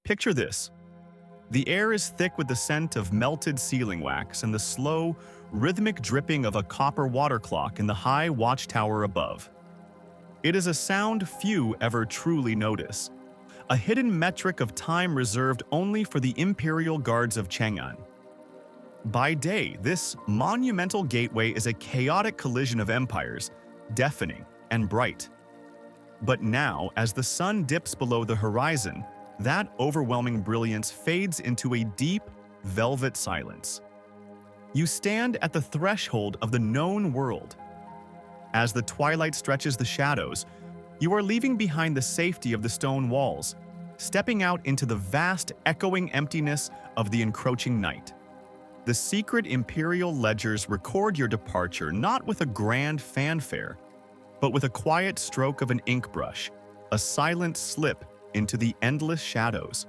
Picture this. The air is thick with the scent of melted sealing wax and the slow, rhythmic dripping of a copper water clock in the high watchtower above. It is a sound few ever truly notice, a hidden metric of time reserved only for the imperial guards of Chang'an. By day, this monumental gateway is a chaotic collision of empires, deafening and bright. But now, as the sun dips below the horizon, that overwhelming brilliance fades into a deep, velvet silence. You stand at the threshold of the known world. As the twilight stretches the shadows, you are leaving behind the safety of the stone walls, stepping out into the vast, echoing emptiness of the encroaching night. The secret imperial ledgers record your departure not with a grand fanfare, but with a quiet stroke of an ink brush, a silent slip into the endless shadows.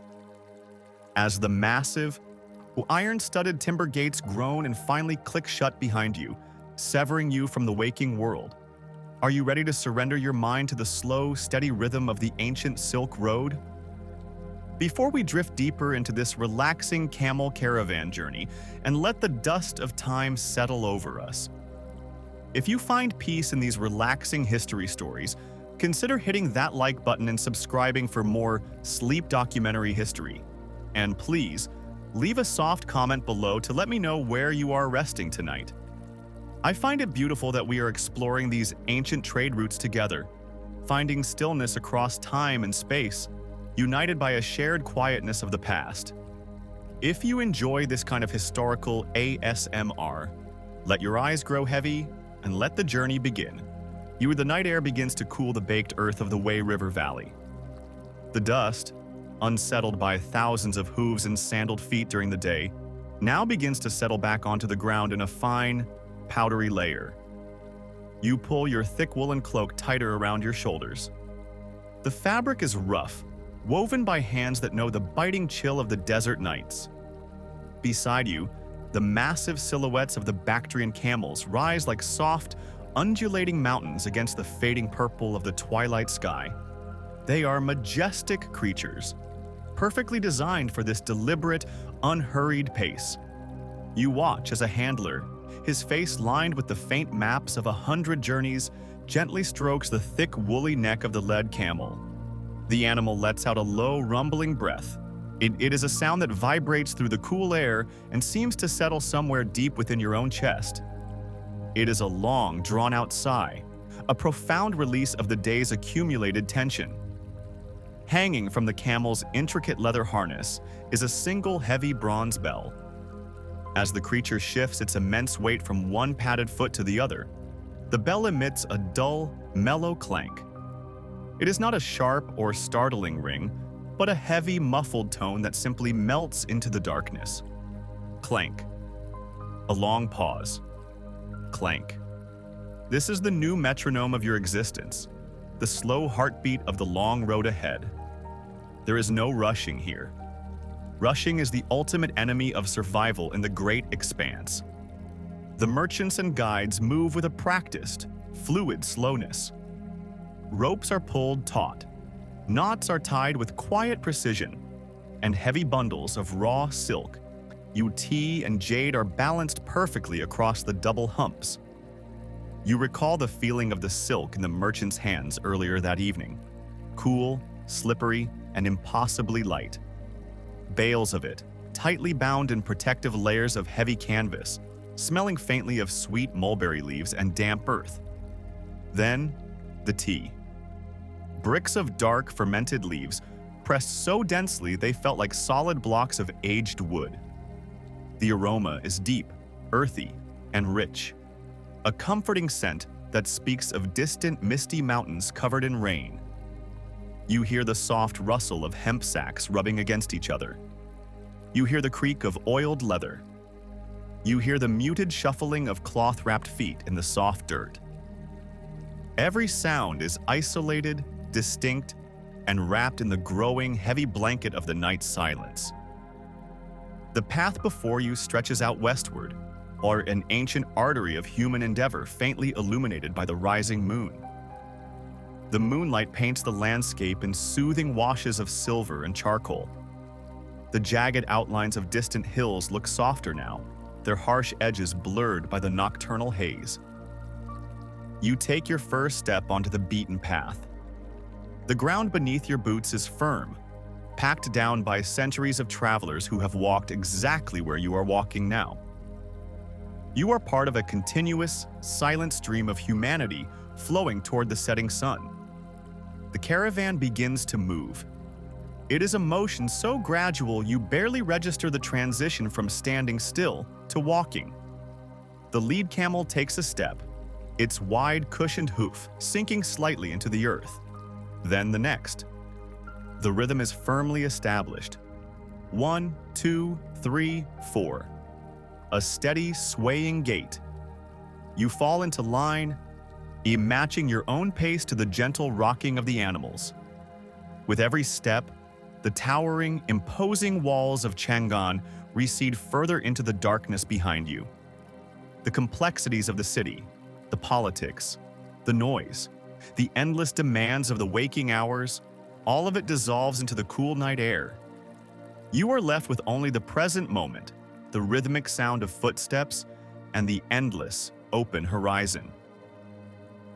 As the massive, iron-studded timber gates groan and finally click shut behind you, severing you from the waking world, are you ready to surrender your mind to the slow, steady rhythm of the ancient Silk Road? Before we drift deeper into this relaxing camel caravan journey and let the dust of time settle over us, if you find peace in these relaxing history stories, consider hitting that like button and subscribing for more sleep documentary history. And please, leave a soft comment below to let me know where you are resting tonight. I find it beautiful that we are exploring these ancient trade routes together, finding stillness across time and space, united by a shared quietness of the past. If you enjoy this kind of historical ASMR, let your eyes grow heavy and let the journey begin. The night air begins to cool the baked earth of the Wei River Valley. The dust, unsettled by thousands of hooves and sandaled feet during the day, now begins to settle back onto the ground in a fine, powdery layer. You pull your thick woolen cloak tighter around your shoulders. The fabric is rough, woven by hands that know the biting chill of the desert nights. Beside you, the massive silhouettes of the Bactrian camels rise like soft, undulating mountains against the fading purple of the twilight sky. They are majestic creatures, perfectly designed for this deliberate, unhurried pace. You watch as a handler, his face lined with the faint maps of 100 journeys, gently strokes the thick, woolly neck of the led camel. The animal lets out a low, rumbling breath. It is a sound that vibrates through the cool air and seems to settle somewhere deep within your own chest. It is a long, drawn-out sigh, a profound release of the day's accumulated tension. Hanging from the camel's intricate leather harness is a single heavy bronze bell. As the creature shifts its immense weight from one padded foot to the other, the bell emits a dull, mellow clank. It is not a sharp or startling ring, but a heavy, muffled tone that simply melts into the darkness. Clank. A long pause. Clank. This is the new metronome of your existence, the slow heartbeat of the long road ahead. There is no rushing here. Rushing is the ultimate enemy of survival in the great expanse. The merchants and guides move with a practiced, fluid slowness. Ropes are pulled taut, knots are tied with quiet precision, and heavy bundles of raw silk, UT and jade are balanced perfectly across the double humps. You recall the feeling of the silk in the merchant's hands earlier that evening. Cool, slippery, and impossibly light. Bales of it, tightly bound in protective layers of heavy canvas, smelling faintly of sweet mulberry leaves and damp earth. Then, the tea. Bricks of dark, fermented leaves, pressed so densely they felt like solid blocks of aged wood. The aroma is deep, earthy, and rich. A comforting scent that speaks of distant, misty mountains covered in rain. You hear the soft rustle of hemp sacks rubbing against each other. You hear the creak of oiled leather. You hear the muted shuffling of cloth-wrapped feet in the soft dirt. Every sound is isolated, distinct, and wrapped in the growing, heavy blanket of the night's silence. The path before you stretches out westward, or an ancient artery of human endeavor faintly illuminated by the rising moon. The moonlight paints the landscape in soothing washes of silver and charcoal, The jagged outlines of distant hills look softer now, their harsh edges blurred by the nocturnal haze. You take your first step onto the beaten path. The ground beneath your boots is firm, packed down by centuries of travelers who have walked exactly where you are walking now. You are part of a continuous, silent stream of humanity flowing toward the setting sun. The caravan begins to move. It is a motion so gradual you barely register the transition from standing still to walking. The lead camel takes a step, its wide cushioned hoof sinking slightly into the earth. Then the next. The rhythm is firmly established. 1, 2, 3, 4. A steady, swaying gait. You fall into line, matching your own pace to the gentle rocking of the animals. With every step, the towering, imposing walls of Chang'an recede further into the darkness behind you. The complexities of the city, the politics, the noise, the endless demands of the waking hours, all of it dissolves into the cool night air. You are left with only the present moment, the rhythmic sound of footsteps, and the endless, open horizon.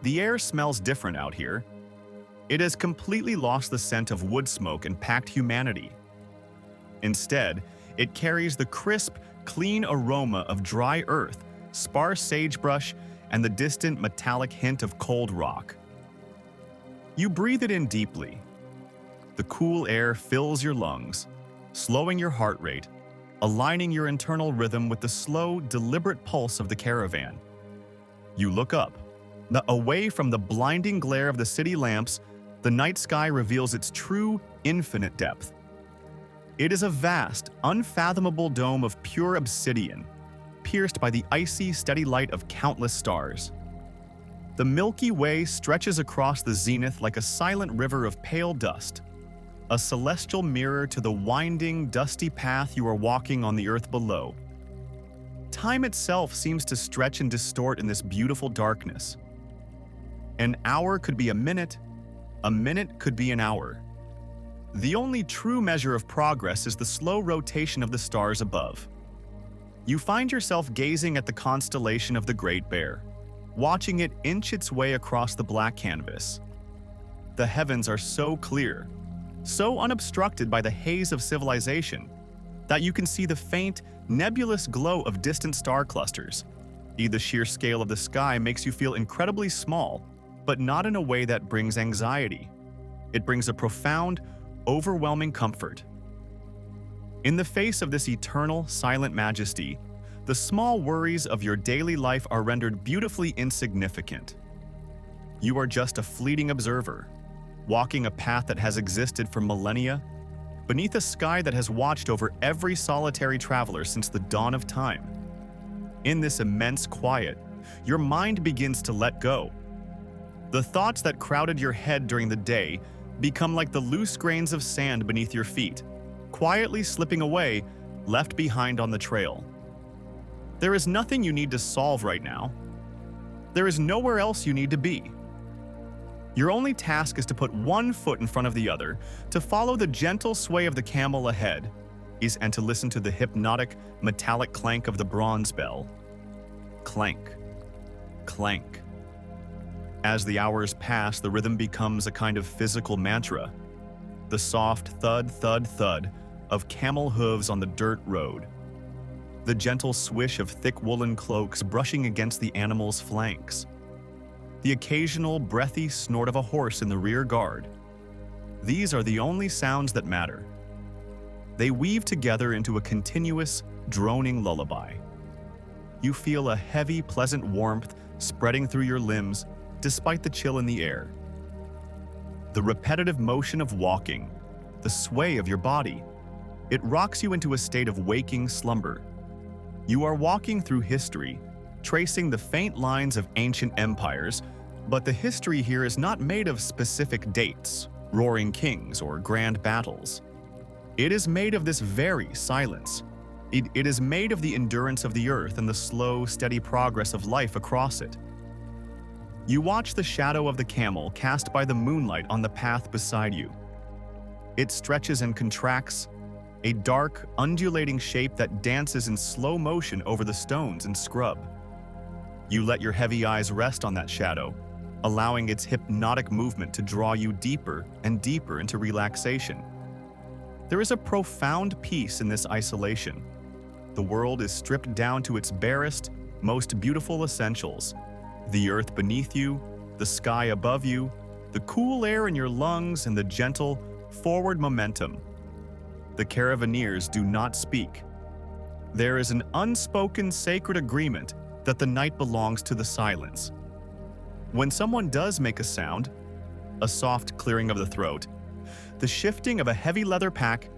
The air smells different out here. It has completely lost the scent of wood smoke and packed humanity. Instead, it carries the crisp, clean aroma of dry earth, sparse sagebrush, and the distant metallic hint of cold rock. You breathe it in deeply. The cool air fills your lungs, slowing your heart rate, aligning your internal rhythm with the slow, deliberate pulse of the caravan. You look up. Away from the blinding glare of the city lamps, the night sky reveals its true, infinite depth. It is a vast, unfathomable dome of pure obsidian, pierced by the icy, steady light of countless stars. The Milky Way stretches across the zenith like a silent river of pale dust, a celestial mirror to the winding, dusty path you are walking on the earth below. Time itself seems to stretch and distort in this beautiful darkness. An hour could be a minute could be an hour. The only true measure of progress is the slow rotation of the stars above. You find yourself gazing at the constellation of the Great Bear, watching it inch its way across the black canvas. The heavens are so clear, so unobstructed by the haze of civilization, that you can see the faint, nebulous glow of distant star clusters. The sheer scale of the sky makes you feel incredibly small, but not in a way that brings anxiety. It brings a profound, overwhelming comfort. In the face of this eternal, silent majesty, the small worries of your daily life are rendered beautifully insignificant. You are just a fleeting observer, walking a path that has existed for millennia, beneath a sky that has watched over every solitary traveler since the dawn of time. In this immense quiet, your mind begins to let go. The thoughts that crowded your head during the day become like the loose grains of sand beneath your feet, quietly slipping away, left behind on the trail. There is nothing you need to solve right now. There is nowhere else you need to be. Your only task is to put one foot in front of the other, to follow the gentle sway of the camel ahead, and to listen to the hypnotic, metallic clank of the bronze bell. Clank. Clank. As the hours pass, the rhythm becomes a kind of physical mantra. The soft thud, thud, thud of camel hooves on the dirt road. The gentle swish of thick woolen cloaks brushing against the animal's flanks. The occasional breathy snort of a horse in the rear guard. These are the only sounds that matter. They weave together into a continuous, droning lullaby. You feel a heavy, pleasant warmth spreading through your limbs, despite the chill in the air. The repetitive motion of walking, the sway of your body, it rocks you into a state of waking slumber. You are walking through history, tracing the faint lines of ancient empires, but the history here is not made of specific dates, roaring kings, or grand battles. It is made of this very silence. It is made of the endurance of the earth and the slow, steady progress of life across it. You watch the shadow of the camel cast by the moonlight on the path beside you. It stretches and contracts, a dark, undulating shape that dances in slow motion over the stones and scrub. You let your heavy eyes rest on that shadow, allowing its hypnotic movement to draw you deeper and deeper into relaxation. There is a profound peace in this isolation. The world is stripped down to its barest, most beautiful essentials: the earth beneath you, the sky above you, the cool air in your lungs, and the gentle, forward momentum. The caravaneers do not speak. There is an unspoken sacred agreement that the night belongs to the silence. When someone does make a sound, a soft clearing of the throat, the shifting of a heavy leather pack,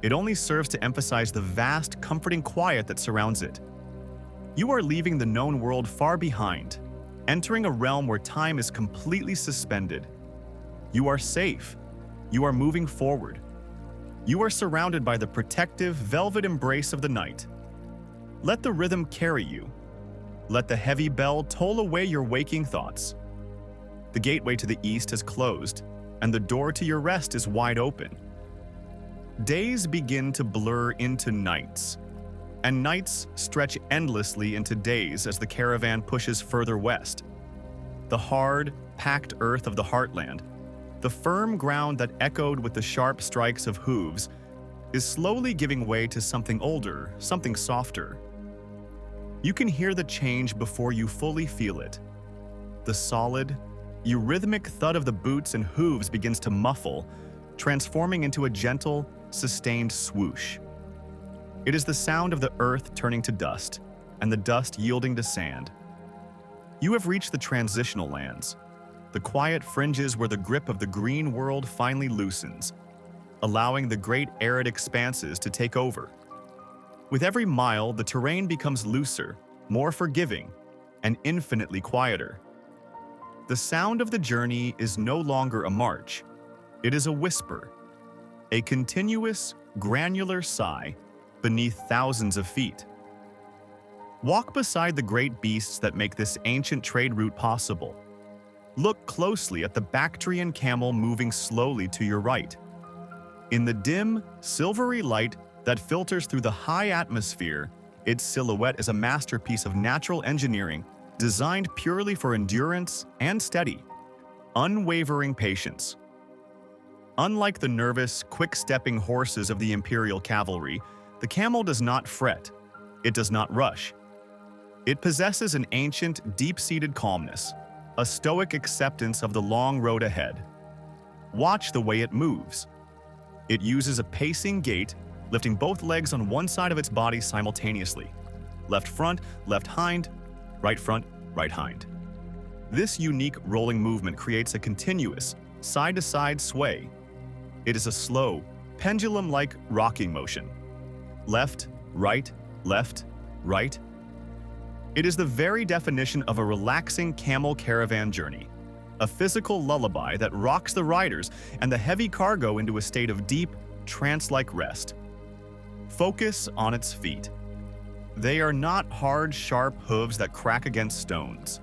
it only serves to emphasize the vast, comforting quiet that surrounds it. You are leaving the known world far behind, entering a realm where time is completely suspended. You are safe. You are moving forward. You are surrounded by the protective, velvet embrace of the night. Let the rhythm carry you. Let the heavy bell toll away your waking thoughts. The gateway to the east has closed, and the door to your rest is wide open. Days begin to blur into nights, and nights stretch endlessly into days as the caravan pushes further west. The hard, packed earth of the heartland, the firm ground that echoed with the sharp strikes of hooves, is slowly giving way to something older, something softer. You can hear the change before you fully feel it. The solid, rhythmic thud of the boots and hooves begins to muffle, transforming into a gentle, sustained swoosh. It is the sound of the earth turning to dust, and the dust yielding to sand. You have reached the transitional lands, the quiet fringes where the grip of the green world finally loosens, allowing the great arid expanses to take over. With every mile, the terrain becomes looser, more forgiving, and infinitely quieter. The sound of the journey is no longer a march. It is a whisper, a continuous, granular sigh beneath thousands of feet. Walk beside the great beasts that make this ancient trade route possible. Look closely at the Bactrian camel moving slowly to your right. In the dim, silvery light that filters through the high atmosphere, its silhouette is a masterpiece of natural engineering designed purely for endurance and steady, unwavering patience. Unlike the nervous, quick-stepping horses of the imperial cavalry, the camel does not fret. It does not rush. It possesses an ancient, deep-seated calmness, a stoic acceptance of the long road ahead. Watch the way it moves. It uses a pacing gait, lifting both legs on one side of its body simultaneously. Left front, left hind, right front, right hind. This unique rolling movement creates a continuous, side-to-side sway. It is a slow, pendulum-like rocking motion. Left, right, left, right. It is the very definition of a relaxing camel caravan journey, a physical lullaby that rocks the riders and the heavy cargo into a state of deep, trance-like rest. Focus on its feet. They are not hard, sharp hooves that crack against stones.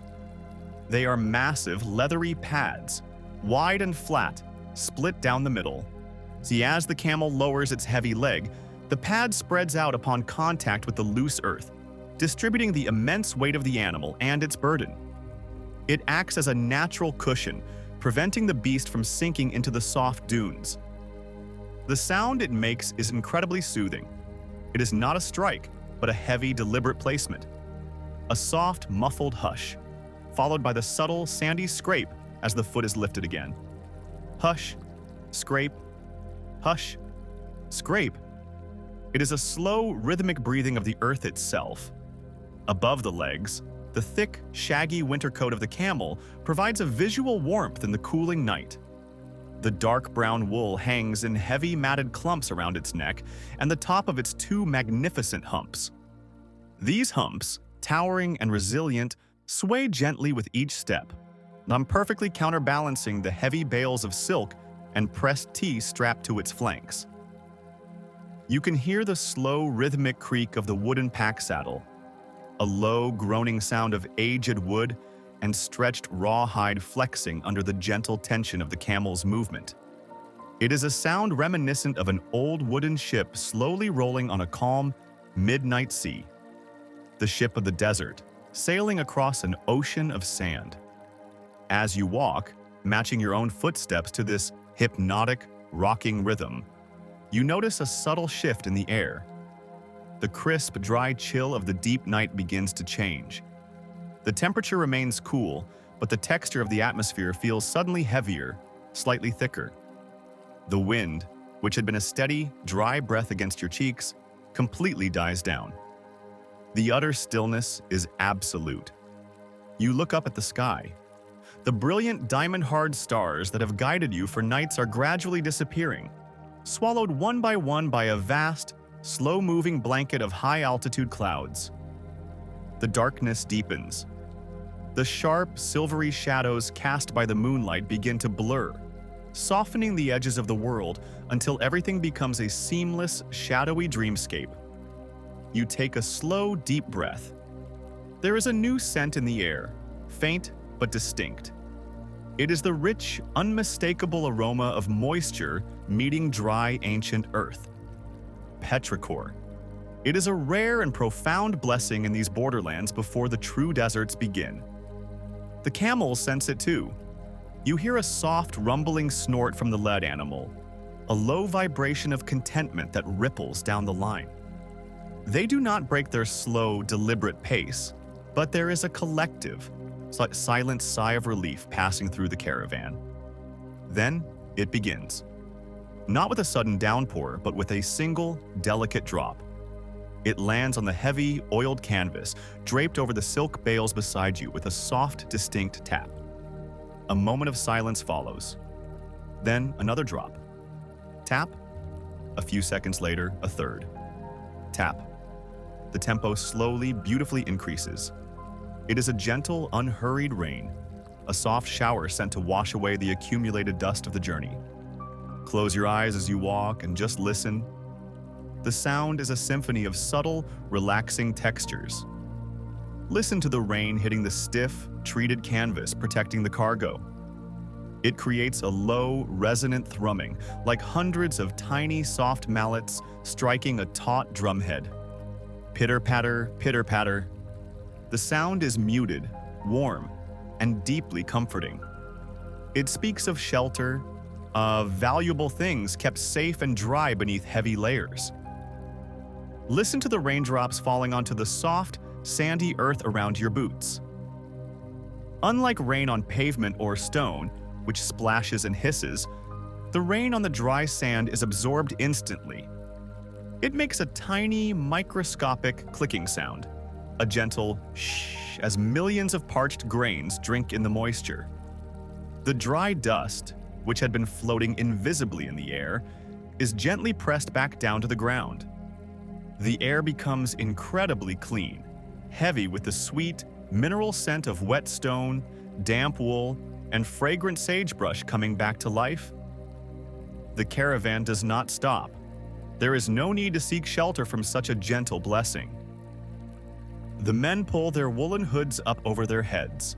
They are massive, leathery pads, wide and flat, split down the middle. See, as the camel lowers its heavy leg, the pad spreads out upon contact with the loose earth, distributing the immense weight of the animal and its burden. It acts as a natural cushion, preventing the beast from sinking into the soft dunes. The sound it makes is incredibly soothing. It is not a strike, but a heavy, deliberate placement. A soft, muffled hush, followed by the subtle, sandy scrape as the foot is lifted again. Hush, scrape, hush, scrape. It is a slow, rhythmic breathing of the earth itself. Above the legs, the thick, shaggy winter coat of the camel provides a visual warmth in the cooling night. The dark brown wool hangs in heavy matted clumps around its neck and the top of its two magnificent humps. These humps, towering and resilient, sway gently with each step, perfectly counterbalancing the heavy bales of silk and pressed tea strapped to its flanks. You can hear the slow, rhythmic creak of the wooden pack saddle, a low, groaning sound of aged wood and stretched rawhide flexing under the gentle tension of the camel's movement. It is a sound reminiscent of an old wooden ship slowly rolling on a calm, midnight sea. The ship of the desert, sailing across an ocean of sand. As you walk, matching your own footsteps to this hypnotic, rocking rhythm, you notice a subtle shift in the air. The crisp, dry chill of the deep night begins to change. The temperature remains cool, but the texture of the atmosphere feels suddenly heavier, slightly thicker. The wind, which had been a steady, dry breath against your cheeks, completely dies down. The utter stillness is absolute. You look up at the sky. The brilliant diamond-hard stars that have guided you for nights are gradually disappearing, swallowed one by a vast, slow-moving blanket of high-altitude clouds. The darkness deepens. The sharp, silvery shadows cast by the moonlight begin to blur, softening the edges of the world until everything becomes a seamless, shadowy dreamscape. You take a slow, deep breath. There is a new scent in the air, faint but distinct. It is the rich, unmistakable aroma of moisture meeting dry, ancient earth. Petrichor. It is a rare and profound blessing in these borderlands before the true deserts begin. The camels sense it too. You hear a soft, rumbling snort from the lead animal, a low vibration of contentment that ripples down the line. They do not break their slow, deliberate pace, but there is a collective, silent sigh of relief passing through the caravan. Then it begins. Not with a sudden downpour, but with a single, delicate drop. It lands on the heavy, oiled canvas, draped over the silk bales beside you with a soft, distinct tap. A moment of silence follows. Then another drop. Tap. A few seconds later, a third. Tap. The tempo slowly, beautifully increases. It is a gentle, unhurried rain, a soft shower sent to wash away the accumulated dust of the journey. Close your eyes as you walk and just listen. The sound is a symphony of subtle, relaxing textures. Listen to the rain hitting the stiff, treated canvas protecting the cargo. It creates a low, resonant thrumming, like hundreds of tiny, soft mallets striking a taut drumhead. Pitter-patter, pitter-patter. The sound is muted, warm, and deeply comforting. It speaks of shelter, of valuable things kept safe and dry beneath heavy layers. Listen to the raindrops falling onto the soft, sandy earth around your boots. Unlike rain on pavement or stone, which splashes and hisses, the rain on the dry sand is absorbed instantly. It makes a tiny, microscopic clicking sound, a gentle shh as millions of parched grains drink in the moisture. The dry dust, which had been floating invisibly in the air, is gently pressed back down to the ground. The air becomes incredibly clean, heavy with the sweet, mineral scent of wet stone, damp wool, and fragrant sagebrush coming back to life. The caravan does not stop. There is no need to seek shelter from such a gentle blessing. The men pull their woolen hoods up over their heads,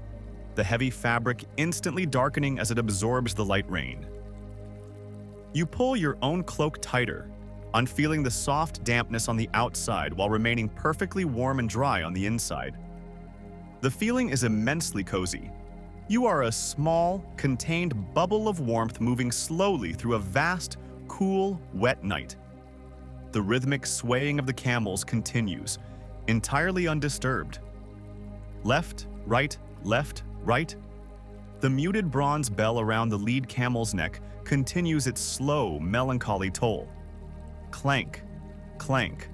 the heavy fabric instantly darkening as it absorbs the light rain. You pull your own cloak tighter, unfeeling the soft dampness on the outside while remaining perfectly warm and dry on the inside. The feeling is immensely cozy. You are a small, contained bubble of warmth moving slowly through a vast, cool, wet night. The rhythmic swaying of the camels continues, entirely undisturbed. Left, right, the muted bronze bell around the lead camel's neck continues its slow, melancholy toll. Clank, clank.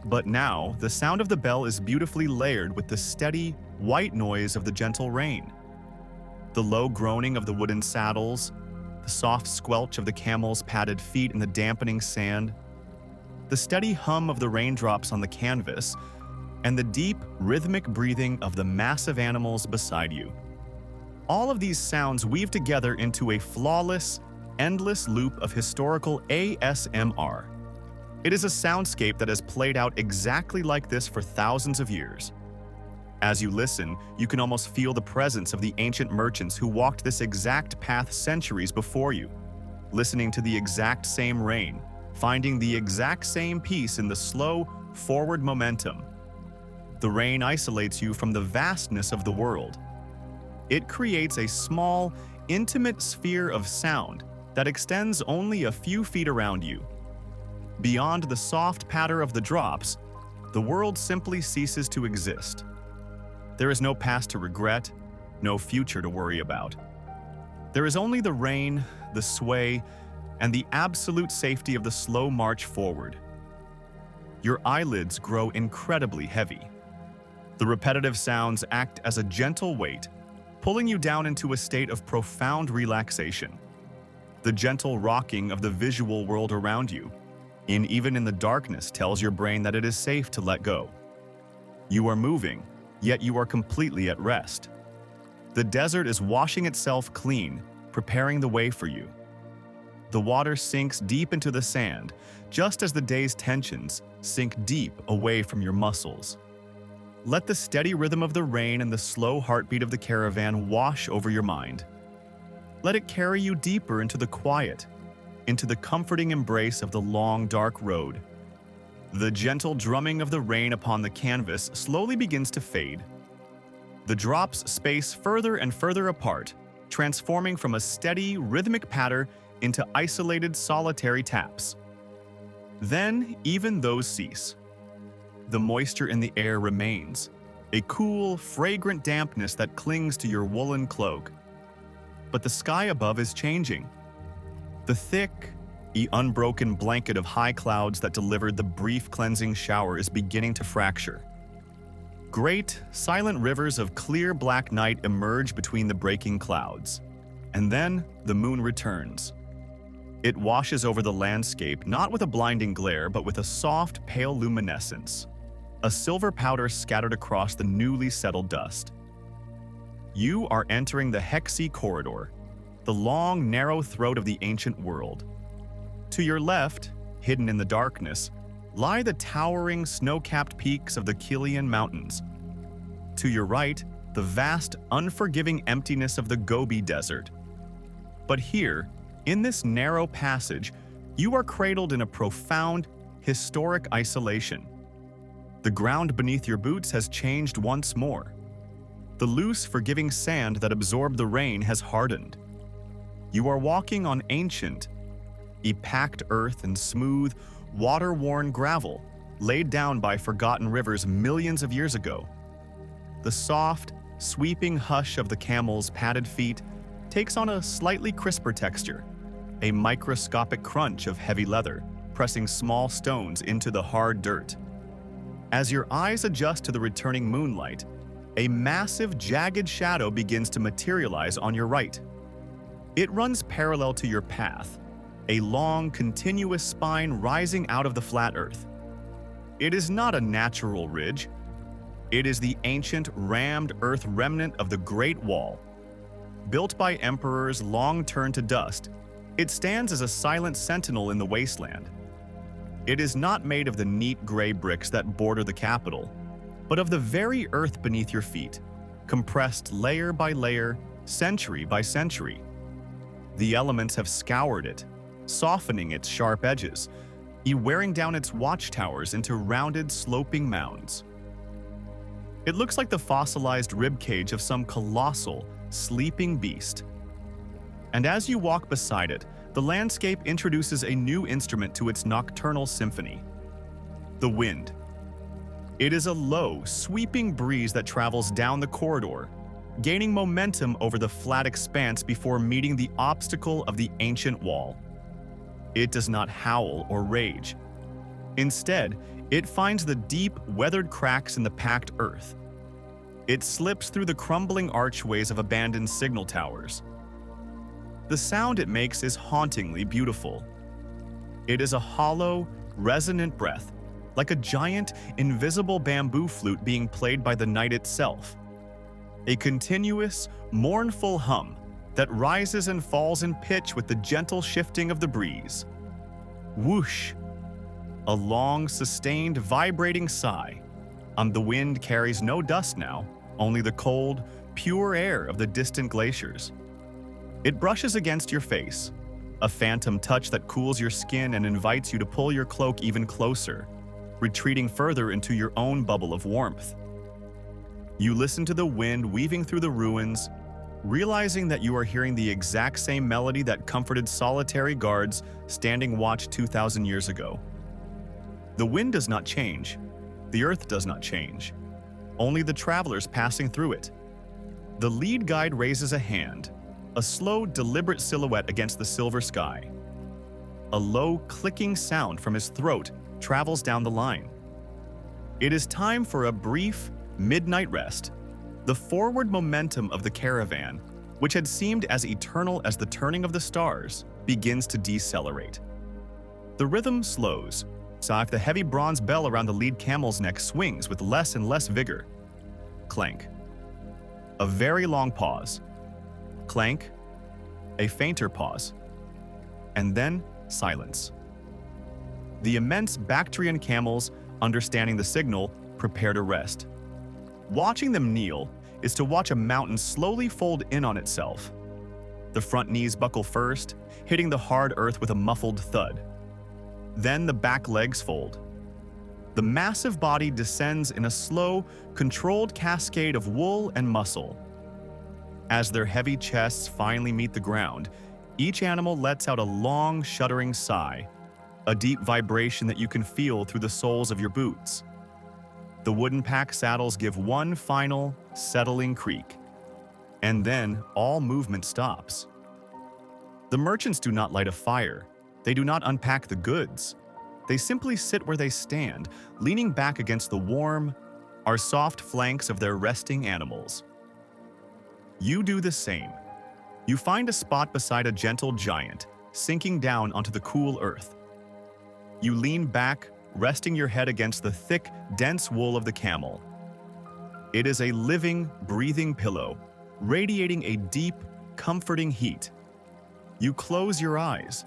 But now, the sound of the bell is beautifully layered with the steady, white noise of the gentle rain. The low groaning of the wooden saddles, the soft squelch of the camel's padded feet in the dampening sand, the steady hum of the raindrops on the canvas, and the deep, rhythmic breathing of the massive animals beside you. All of these sounds weave together into a flawless, endless loop of historical ASMR. It is a soundscape that has played out exactly like this for thousands of years. As you listen, you can almost feel the presence of the ancient merchants who walked this exact path centuries before you. listening to the exact same rain, finding the exact same peace in the slow, forward momentum. The rain isolates you from the vastness of the world. It creates a small, intimate sphere of sound that extends only a few feet around you. Beyond the soft patter of the drops, the world simply ceases to exist. There is no past to regret, no future to worry about. There is only the rain, the sway, and the absolute safety of the slow march forward. Your eyelids grow incredibly heavy. The repetitive sounds act as a gentle weight, pulling you down into a state of profound relaxation. The gentle rocking of the visual world around you, even in the darkness, tells your brain that it is safe to let go. You are moving, yet you are completely at rest. The desert is washing itself clean, preparing the way for you. The water sinks deep into the sand, just as the day's tensions sink deep away from your muscles. Let the steady rhythm of the rain and the slow heartbeat of the caravan wash over your mind. Let it carry you deeper into the quiet, into the comforting embrace of the long, dark road. The gentle drumming of the rain upon the canvas slowly begins to fade. The drops space further and further apart, transforming from a steady, rhythmic patter into isolated, solitary taps. Then, even those cease. The moisture in the air remains, a cool, fragrant dampness that clings to your woolen cloak. But the sky above is changing. The thick, unbroken blanket of high clouds that delivered the brief cleansing shower is beginning to fracture. Great, silent rivers of clear black night emerge between the breaking clouds. And then the moon returns. It washes over the landscape not with a blinding glare, but with a soft, pale luminescence, a silver powder scattered across the newly settled dust. You are entering the Hexi Corridor, the long, narrow throat of the ancient world. To your left, hidden in the darkness, lie the towering, snow-capped peaks of the Kilian Mountains. To your right, the vast, unforgiving emptiness of the Gobi Desert. But here, in this narrow passage, you are cradled in a profound, historic isolation. The ground beneath your boots has changed once more. The loose, forgiving sand that absorbed the rain has hardened. You are walking on ancient, packed earth and smooth, water-worn gravel laid down by forgotten rivers millions of years ago. The soft, sweeping hush of the camel's padded feet takes on a slightly crisper texture, a microscopic crunch of heavy leather, pressing small stones into the hard dirt. As your eyes adjust to the returning moonlight, a massive, jagged shadow begins to materialize on your right. It runs parallel to your path, a long, continuous spine rising out of the flat earth. It is not a natural ridge. It is the ancient, rammed earth remnant of the Great Wall. Built by emperors long turned to dust, it stands as a silent sentinel in the wasteland. It is not made of the neat gray bricks that border the capital, but of the very earth beneath your feet, compressed layer by layer, century by century. The elements have scoured it, softening its sharp edges, wearing down its watchtowers into rounded, sloping mounds. It looks like the fossilized ribcage of some colossal, sleeping beast. And as you walk beside it, the landscape introduces a new instrument to its nocturnal symphony: the wind. It is a low, sweeping breeze that travels down the corridor, gaining momentum over the flat expanse before meeting the obstacle of the ancient wall. It does not howl or rage. Instead, it finds the deep, weathered cracks in the packed earth. It slips through the crumbling archways of abandoned signal towers. The sound it makes is hauntingly beautiful. It is a hollow, resonant breath, like a giant, invisible bamboo flute being played by the night itself. A continuous, mournful hum that rises and falls in pitch with the gentle shifting of the breeze. Whoosh! A long, sustained, vibrating sigh. The wind carries no dust now, only the cold, pure air of the distant glaciers. It brushes against your face, a phantom touch that cools your skin and invites you to pull your cloak even closer, retreating further into your own bubble of warmth. You listen to the wind weaving through the ruins, realizing that you are hearing the exact same melody that comforted solitary guards standing watch 2,000 years ago. The wind does not change. The earth does not change. Only the travelers passing through it. The lead guide raises a hand, a slow, deliberate silhouette against the silver sky. A low, clicking sound from his throat travels down the line. It is time for a brief, midnight rest. The forward momentum of the caravan, which had seemed as eternal as the turning of the stars, begins to decelerate. The rhythm slows, so if the heavy bronze bell around the lead camel's neck swings with less and less vigor. Clank. A very long pause. Clank. A fainter pause. And then silence. The immense Bactrian camels, understanding the signal, prepare to rest. Watching them kneel is to watch a mountain slowly fold in on itself. The front knees buckle first, hitting the hard earth with a muffled thud. Then the back legs fold. The massive body descends in a slow, controlled cascade of wool and muscle. As their heavy chests finally meet the ground, each animal lets out a long, shuddering sigh, a deep vibration that you can feel through the soles of your boots. The wooden pack saddles give one final, settling creak, and then all movement stops. The merchants do not light a fire. They do not unpack the goods. They simply sit where they stand, leaning back against the warm, soft flanks of their resting animals. You do the same. You find a spot beside a gentle giant, sinking down onto the cool earth. You lean back, resting your head against the thick, dense wool of the camel. It is a living, breathing pillow, radiating a deep, comforting heat. You close your eyes,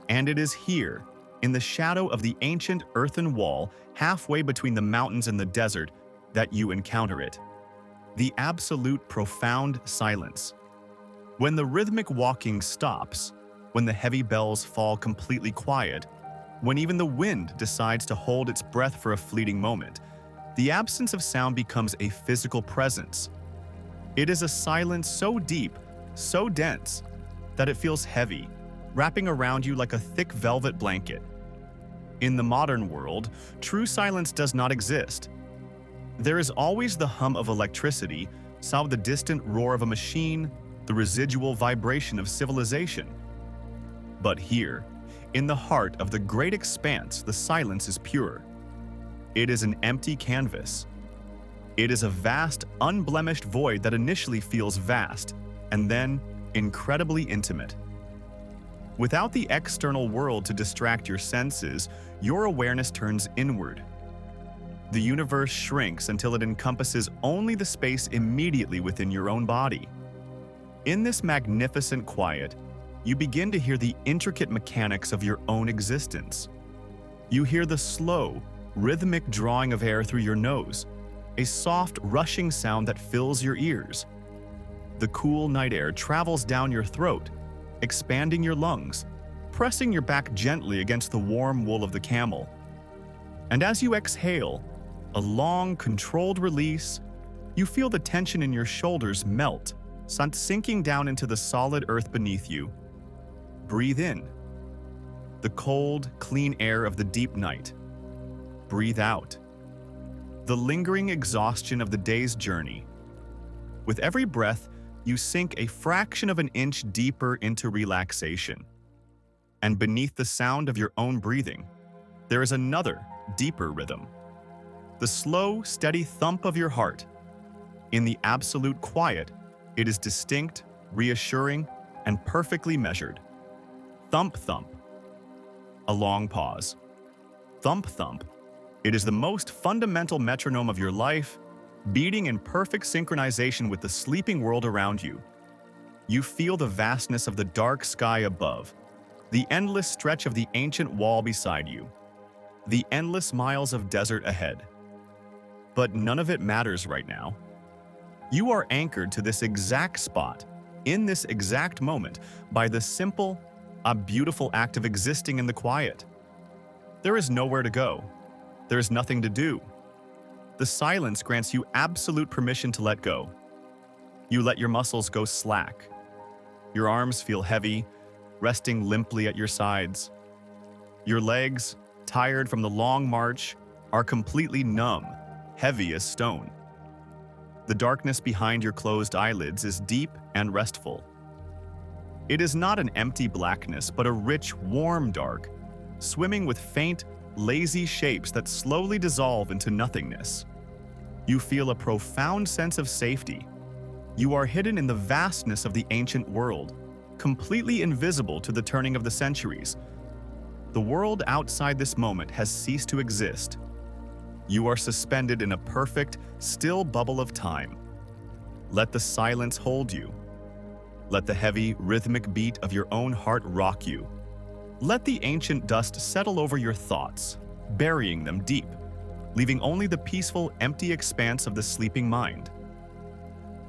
and it is here, in the shadow of the ancient earthen wall halfway between the mountains and the desert, that you encounter it. The absolute profound silence. When the rhythmic walking stops, when the heavy bells fall completely quiet, when even the wind decides to hold its breath for a fleeting moment, the absence of sound becomes a physical presence. It is a silence so deep, so dense, that it feels heavy, wrapping around you like a thick velvet blanket. In the modern world, true silence does not exist. There is always the hum of electricity, sound the distant roar of a machine, the residual vibration of civilization. But here, in the heart of the great expanse, the silence is pure. It is an empty canvas. It is a vast, unblemished void that initially feels vast, and then incredibly intimate. Without the external world to distract your senses, your awareness turns inward. The universe shrinks until it encompasses only the space immediately within your own body. In this magnificent quiet, you begin to hear the intricate mechanics of your own existence. You hear the slow, rhythmic drawing of air through your nose, a soft, rushing sound that fills your ears. The cool night air travels down your throat, expanding your lungs, pressing your back gently against the warm wool of the camel. And as you exhale, a long, controlled release, you feel the tension in your shoulders melt, sinking down into the solid earth beneath you. Breathe in. The cold, clean air of the deep night. Breathe out. The lingering exhaustion of the day's journey. With every breath, you sink a fraction of an inch deeper into relaxation. And beneath the sound of your own breathing, there is another, deeper rhythm. The slow, steady thump of your heart. In the absolute quiet, it is distinct, reassuring, and perfectly measured. Thump, thump. A long pause. Thump, thump. It is the most fundamental metronome of your life, beating in perfect synchronization with the sleeping world around you. You feel the vastness of the dark sky above, the endless stretch of the ancient wall beside you, the endless miles of desert ahead. But none of it matters right now. You are anchored to this exact spot, in this exact moment, by the simple, a beautiful act of existing in the quiet. There is nowhere to go. There is nothing to do. The silence grants you absolute permission to let go. You let your muscles go slack. Your arms feel heavy, resting limply at your sides. Your legs, tired from the long march, are completely numb, heavy as stone. The darkness behind your closed eyelids is deep and restful. It is not an empty blackness, but a rich, warm dark, swimming with faint, lazy shapes that slowly dissolve into nothingness. You feel a profound sense of safety. You are hidden in the vastness of the ancient world, completely invisible to the turning of the centuries. The world outside this moment has ceased to exist. You are suspended in a perfect, still bubble of time. Let the silence hold you. Let the heavy, rhythmic beat of your own heart rock you. Let the ancient dust settle over your thoughts, burying them deep, leaving only the peaceful, empty expanse of the sleeping mind.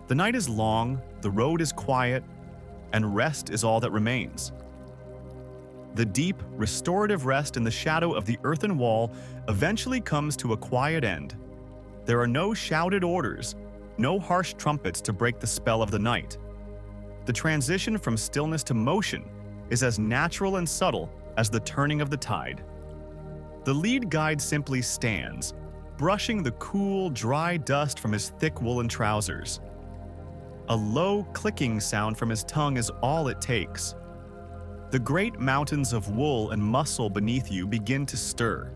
The night is long, the road is quiet, and rest is all that remains. The deep, restorative rest in the shadow of the earthen wall eventually comes to a quiet end. There are no shouted orders, no harsh trumpets to break the spell of the night. The transition from stillness to motion is as natural and subtle as the turning of the tide. The lead guide simply stands, brushing the cool, dry dust from his thick woolen trousers. A low, clicking sound from his tongue is all it takes. The great mountains of wool and muscle beneath you begin to stir.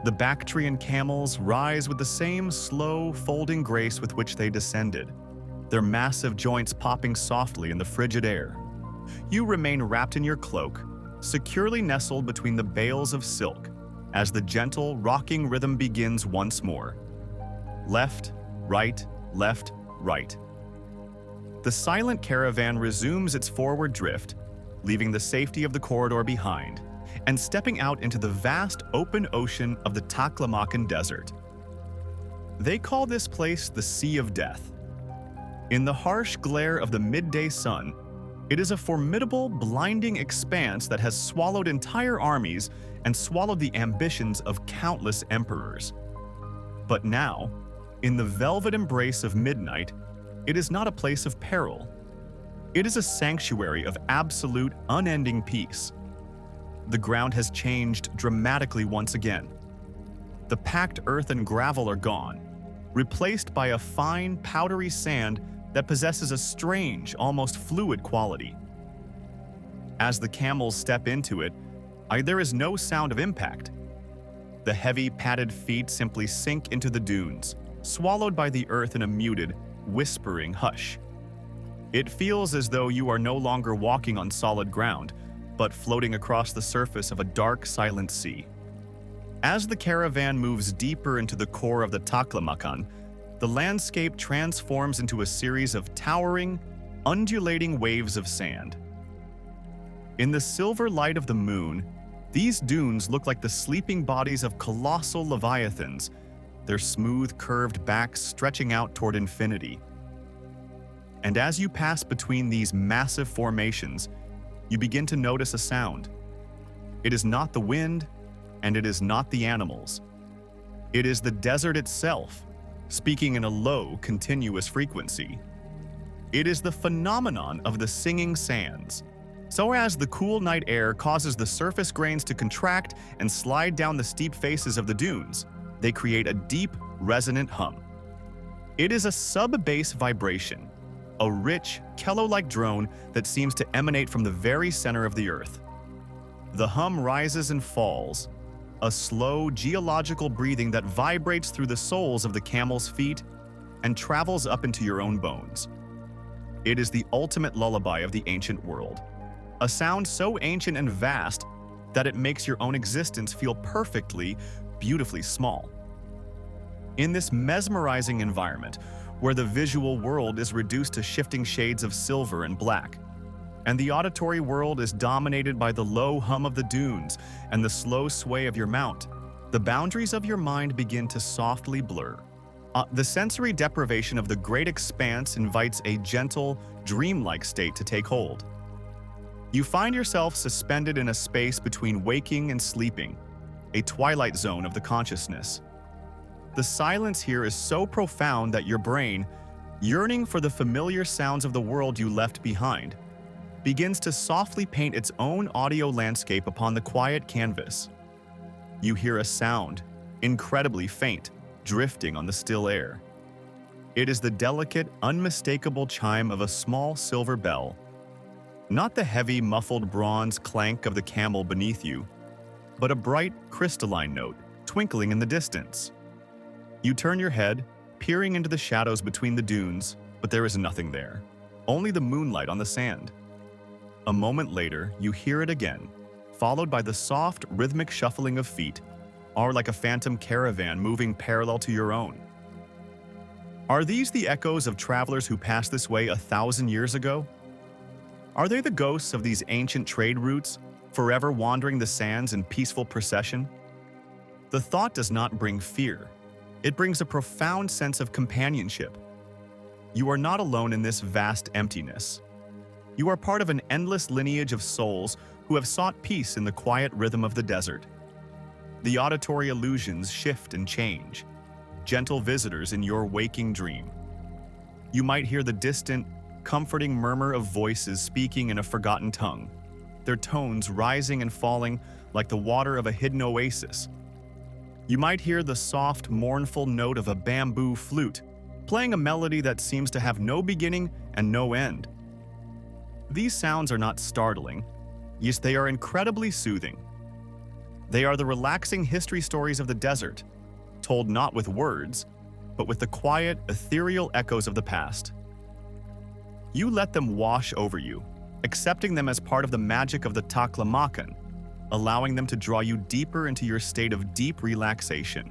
The Bactrian camels rise with the same slow, folding grace with which they descended, their massive joints popping softly in the frigid air. You remain wrapped in your cloak, securely nestled between the bales of silk, as the gentle, rocking rhythm begins once more. Left, right, left, right. The silent caravan resumes its forward drift, leaving the safety of the corridor behind, and stepping out into the vast open ocean of the Taklamakan Desert. They call this place the Sea of Death. In the harsh glare of the midday sun, it is a formidable, blinding expanse that has swallowed entire armies and swallowed the ambitions of countless emperors. But now, in the velvet embrace of midnight, it is not a place of peril. It is a sanctuary of absolute, unending peace. The ground has changed dramatically once again. The packed earth and gravel are gone, replaced by a fine, powdery sand that possesses a strange, almost fluid quality. As the camels step into it, there is no sound of impact. The heavy, padded feet simply sink into the dunes, swallowed by the earth in a muted, whispering hush. It feels as though you are no longer walking on solid ground, but floating across the surface of a dark, silent sea. As the caravan moves deeper into the core of the Taklamakan, the landscape transforms into a series of towering, undulating waves of sand. In the silver light of the moon, these dunes look like the sleeping bodies of colossal leviathans, their smooth, curved backs stretching out toward infinity. And as you pass between these massive formations, you begin to notice a sound. It is not the wind, and it is not the animals. It is the desert itself, speaking in a low, continuous frequency. It is the phenomenon of the singing sands. So as the cool night air causes the surface grains to contract and slide down the steep faces of the dunes, they create a deep, resonant hum. It is a sub-bass vibration, a rich, cello-like drone that seems to emanate from the very center of the earth. The hum rises and falls, a slow, geological breathing that vibrates through the soles of the camel's feet and travels up into your own bones. It is the ultimate lullaby of the ancient world, a sound so ancient and vast that it makes your own existence feel perfectly, beautifully small. In this mesmerizing environment, where the visual world is reduced to shifting shades of silver and black, and the auditory world is dominated by the low hum of the dunes and the slow sway of your mount, the boundaries of your mind begin to softly blur. The sensory deprivation of the great expanse invites a gentle, dreamlike state to take hold. You find yourself suspended in a space between waking and sleeping, a twilight zone of the consciousness. The silence here is so profound that your brain, yearning for the familiar sounds of the world you left behind, begins to softly paint its own audio landscape upon the quiet canvas. You hear a sound, incredibly faint, drifting on the still air. It is the delicate, unmistakable chime of a small silver bell, not the heavy, muffled bronze clank of the camel beneath you, but a bright, crystalline note twinkling in the distance. You turn your head, peering into the shadows between the dunes, but there is nothing there, only the moonlight on the sand. A moment later, you hear it again, followed by the soft, rhythmic shuffling of feet, or like a phantom caravan moving parallel to your own. Are these the echoes of travelers who passed this way 1,000 years ago? Are they the ghosts of these ancient trade routes, forever wandering the sands in peaceful procession? The thought does not bring fear. It brings a profound sense of companionship. You are not alone in this vast emptiness. You are part of an endless lineage of souls who have sought peace in the quiet rhythm of the desert. The auditory illusions shift and change, gentle visitors in your waking dream. You might hear the distant, comforting murmur of voices speaking in a forgotten tongue, their tones rising and falling like the water of a hidden oasis. You might hear the soft, mournful note of a bamboo flute, playing a melody that seems to have no beginning and no end. These sounds are not startling, yet they are incredibly soothing. They are the relaxing history stories of the desert, told not with words, but with the quiet, ethereal echoes of the past. You let them wash over you, accepting them as part of the magic of the taklamakan, allowing them to draw you deeper into your state of deep relaxation.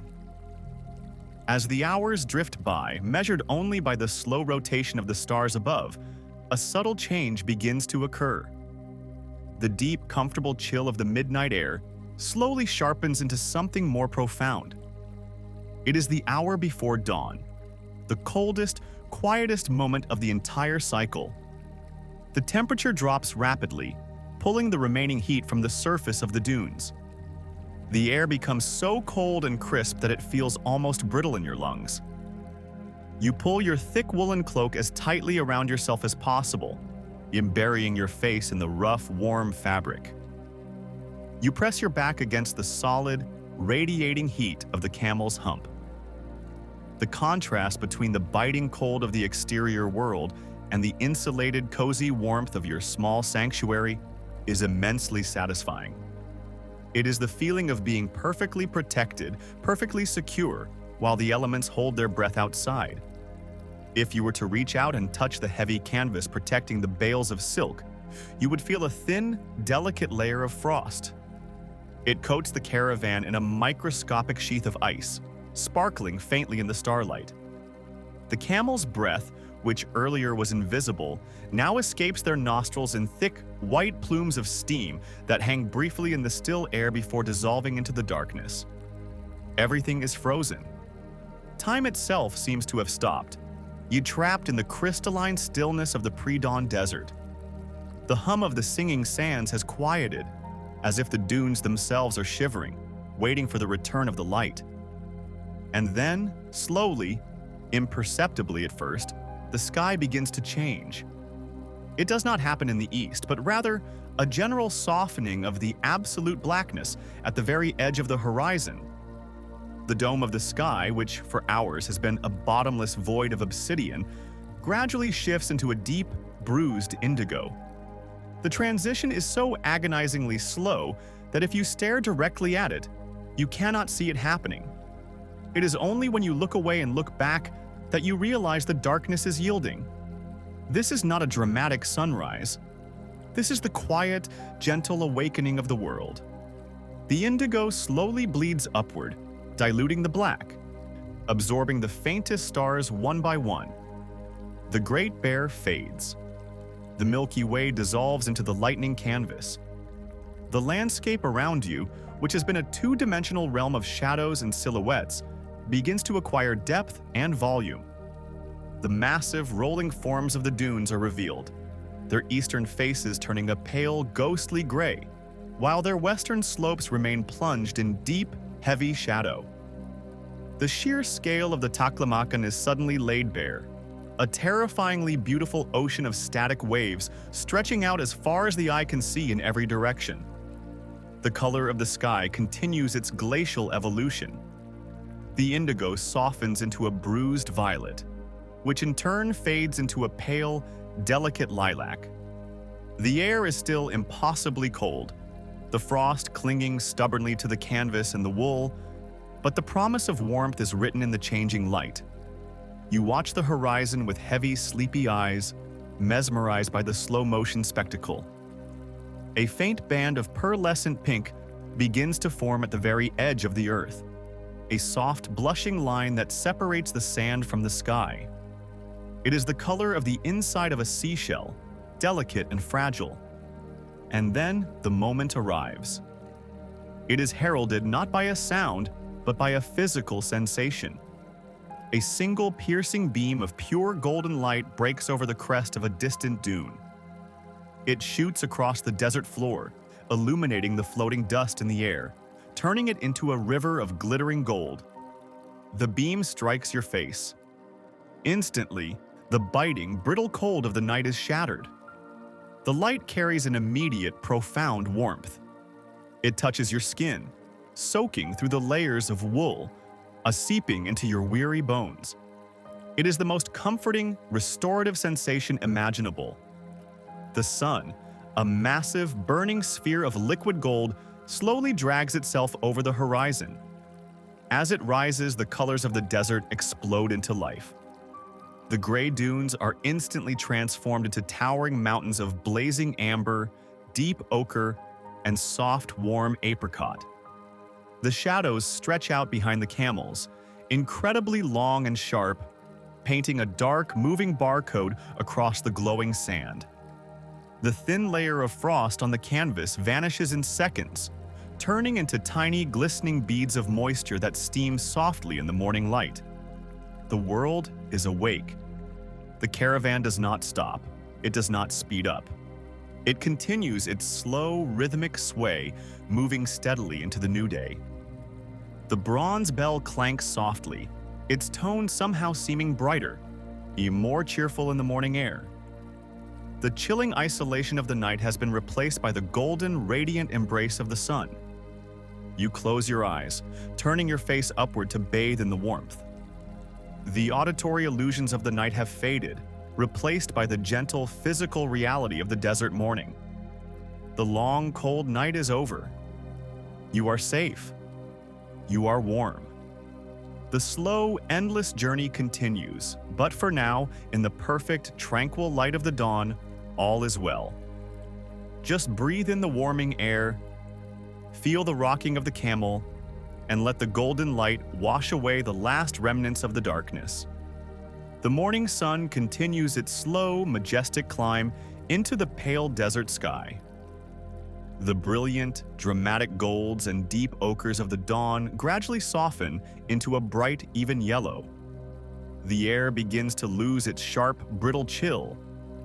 As the hours drift by, measured only by the slow rotation of the stars above, a subtle change begins to occur. The deep, comfortable chill of the midnight air slowly sharpens into something more profound. It is the hour before dawn, the coldest, quietest moment of the entire cycle. The temperature drops rapidly, pulling the remaining heat from the surface of the dunes. The air becomes so cold and crisp that it feels almost brittle in your lungs. You pull your thick woolen cloak as tightly around yourself as possible, burying your face in the rough, warm fabric. You press your back against the solid, radiating heat of the camel's hump. The contrast between the biting cold of the exterior world and the insulated, cozy warmth of your small sanctuary is immensely satisfying. It is the feeling of being perfectly protected, perfectly secure, while the elements hold their breath outside. If you were to reach out and touch the heavy canvas protecting the bales of silk, you would feel a thin, delicate layer of frost. It coats the caravan in a microscopic sheath of ice, sparkling faintly in the starlight. The camel's breath, which earlier was invisible, now escapes their nostrils in thick, white plumes of steam that hang briefly in the still air before dissolving into the darkness. Everything is frozen. Time itself seems to have stopped, you trapped in the crystalline stillness of the pre-dawn desert. The hum of the singing sands has quieted, as if the dunes themselves are shivering, waiting for the return of the light. And then, slowly, imperceptibly at first, the sky begins to change. It does not happen in the east, but rather a general softening of the absolute blackness at the very edge of the horizon. The dome of the sky, which for hours has been a bottomless void of obsidian, gradually shifts into a deep, bruised indigo. The transition is so agonizingly slow that if you stare directly at it, you cannot see it happening. It is only when you look away and look back that you realize the darkness is yielding. This is not a dramatic sunrise. This is the quiet, gentle awakening of the world. The indigo slowly bleeds upward, diluting the black, absorbing the faintest stars one by one. The Great Bear fades. The Milky Way dissolves into the lightning canvas. The landscape around you, which has been a two-dimensional realm of shadows and silhouettes, begins to acquire depth and volume. The massive, rolling forms of the dunes are revealed, their eastern faces turning a pale, ghostly gray, while their western slopes remain plunged in deep, heavy shadow. The sheer scale of the Taklamakan is suddenly laid bare, a terrifyingly beautiful ocean of static waves stretching out as far as the eye can see in every direction. The color of the sky continues its glacial evolution. The indigo softens into a bruised violet, which in turn fades into a pale, delicate lilac. The air is still impossibly cold, the frost clinging stubbornly to the canvas and the wool, but the promise of warmth is written in the changing light. You watch the horizon with heavy, sleepy eyes, mesmerized by the slow-motion spectacle. A faint band of pearlescent pink begins to form at the very edge of the earth, a soft, blushing line that separates the sand from the sky. It is the color of the inside of a seashell, delicate and fragile. And then the moment arrives. It is heralded not by a sound, but by a physical sensation. A single piercing beam of pure golden light breaks over the crest of a distant dune. It shoots across the desert floor, illuminating the floating dust in the air, turning it into a river of glittering gold. The beam strikes your face. Instantly, the biting, brittle cold of the night is shattered. The light carries an immediate, profound warmth. It touches your skin, soaking through the layers of wool, seeping into your weary bones. It is the most comforting, restorative sensation imaginable. The sun, a massive, burning sphere of liquid gold, slowly drags itself over the horizon. As it rises, the colors of the desert explode into life. The gray dunes are instantly transformed into towering mountains of blazing amber, deep ochre, and soft, warm apricot. The shadows stretch out behind the camels, incredibly long and sharp, painting a dark, moving barcode across the glowing sand. The thin layer of frost on the canvas vanishes in seconds, turning into tiny, glistening beads of moisture that steam softly in the morning light. The world is awake. The caravan does not stop. It does not speed up. It continues its slow, rhythmic sway, moving steadily into the new day. The bronze bell clanks softly, its tone somehow seeming brighter, even more cheerful in the morning air. The chilling isolation of the night has been replaced by the golden, radiant embrace of the sun. You close your eyes, turning your face upward to bathe in the warmth. The auditory illusions of the night have faded, replaced by the gentle, physical reality of the desert morning. The long, cold night is over. You are safe. You are warm. The slow, endless journey continues, but for now, in the perfect, tranquil light of the dawn, all is well. Just breathe in the warming air, feel the rocking of the camel, and let the golden light wash away the last remnants of the darkness. The morning sun continues its slow, majestic climb into the pale desert sky. The brilliant, dramatic golds and deep ochres of the dawn gradually soften into a bright, even yellow. The air begins to lose its sharp, brittle chill,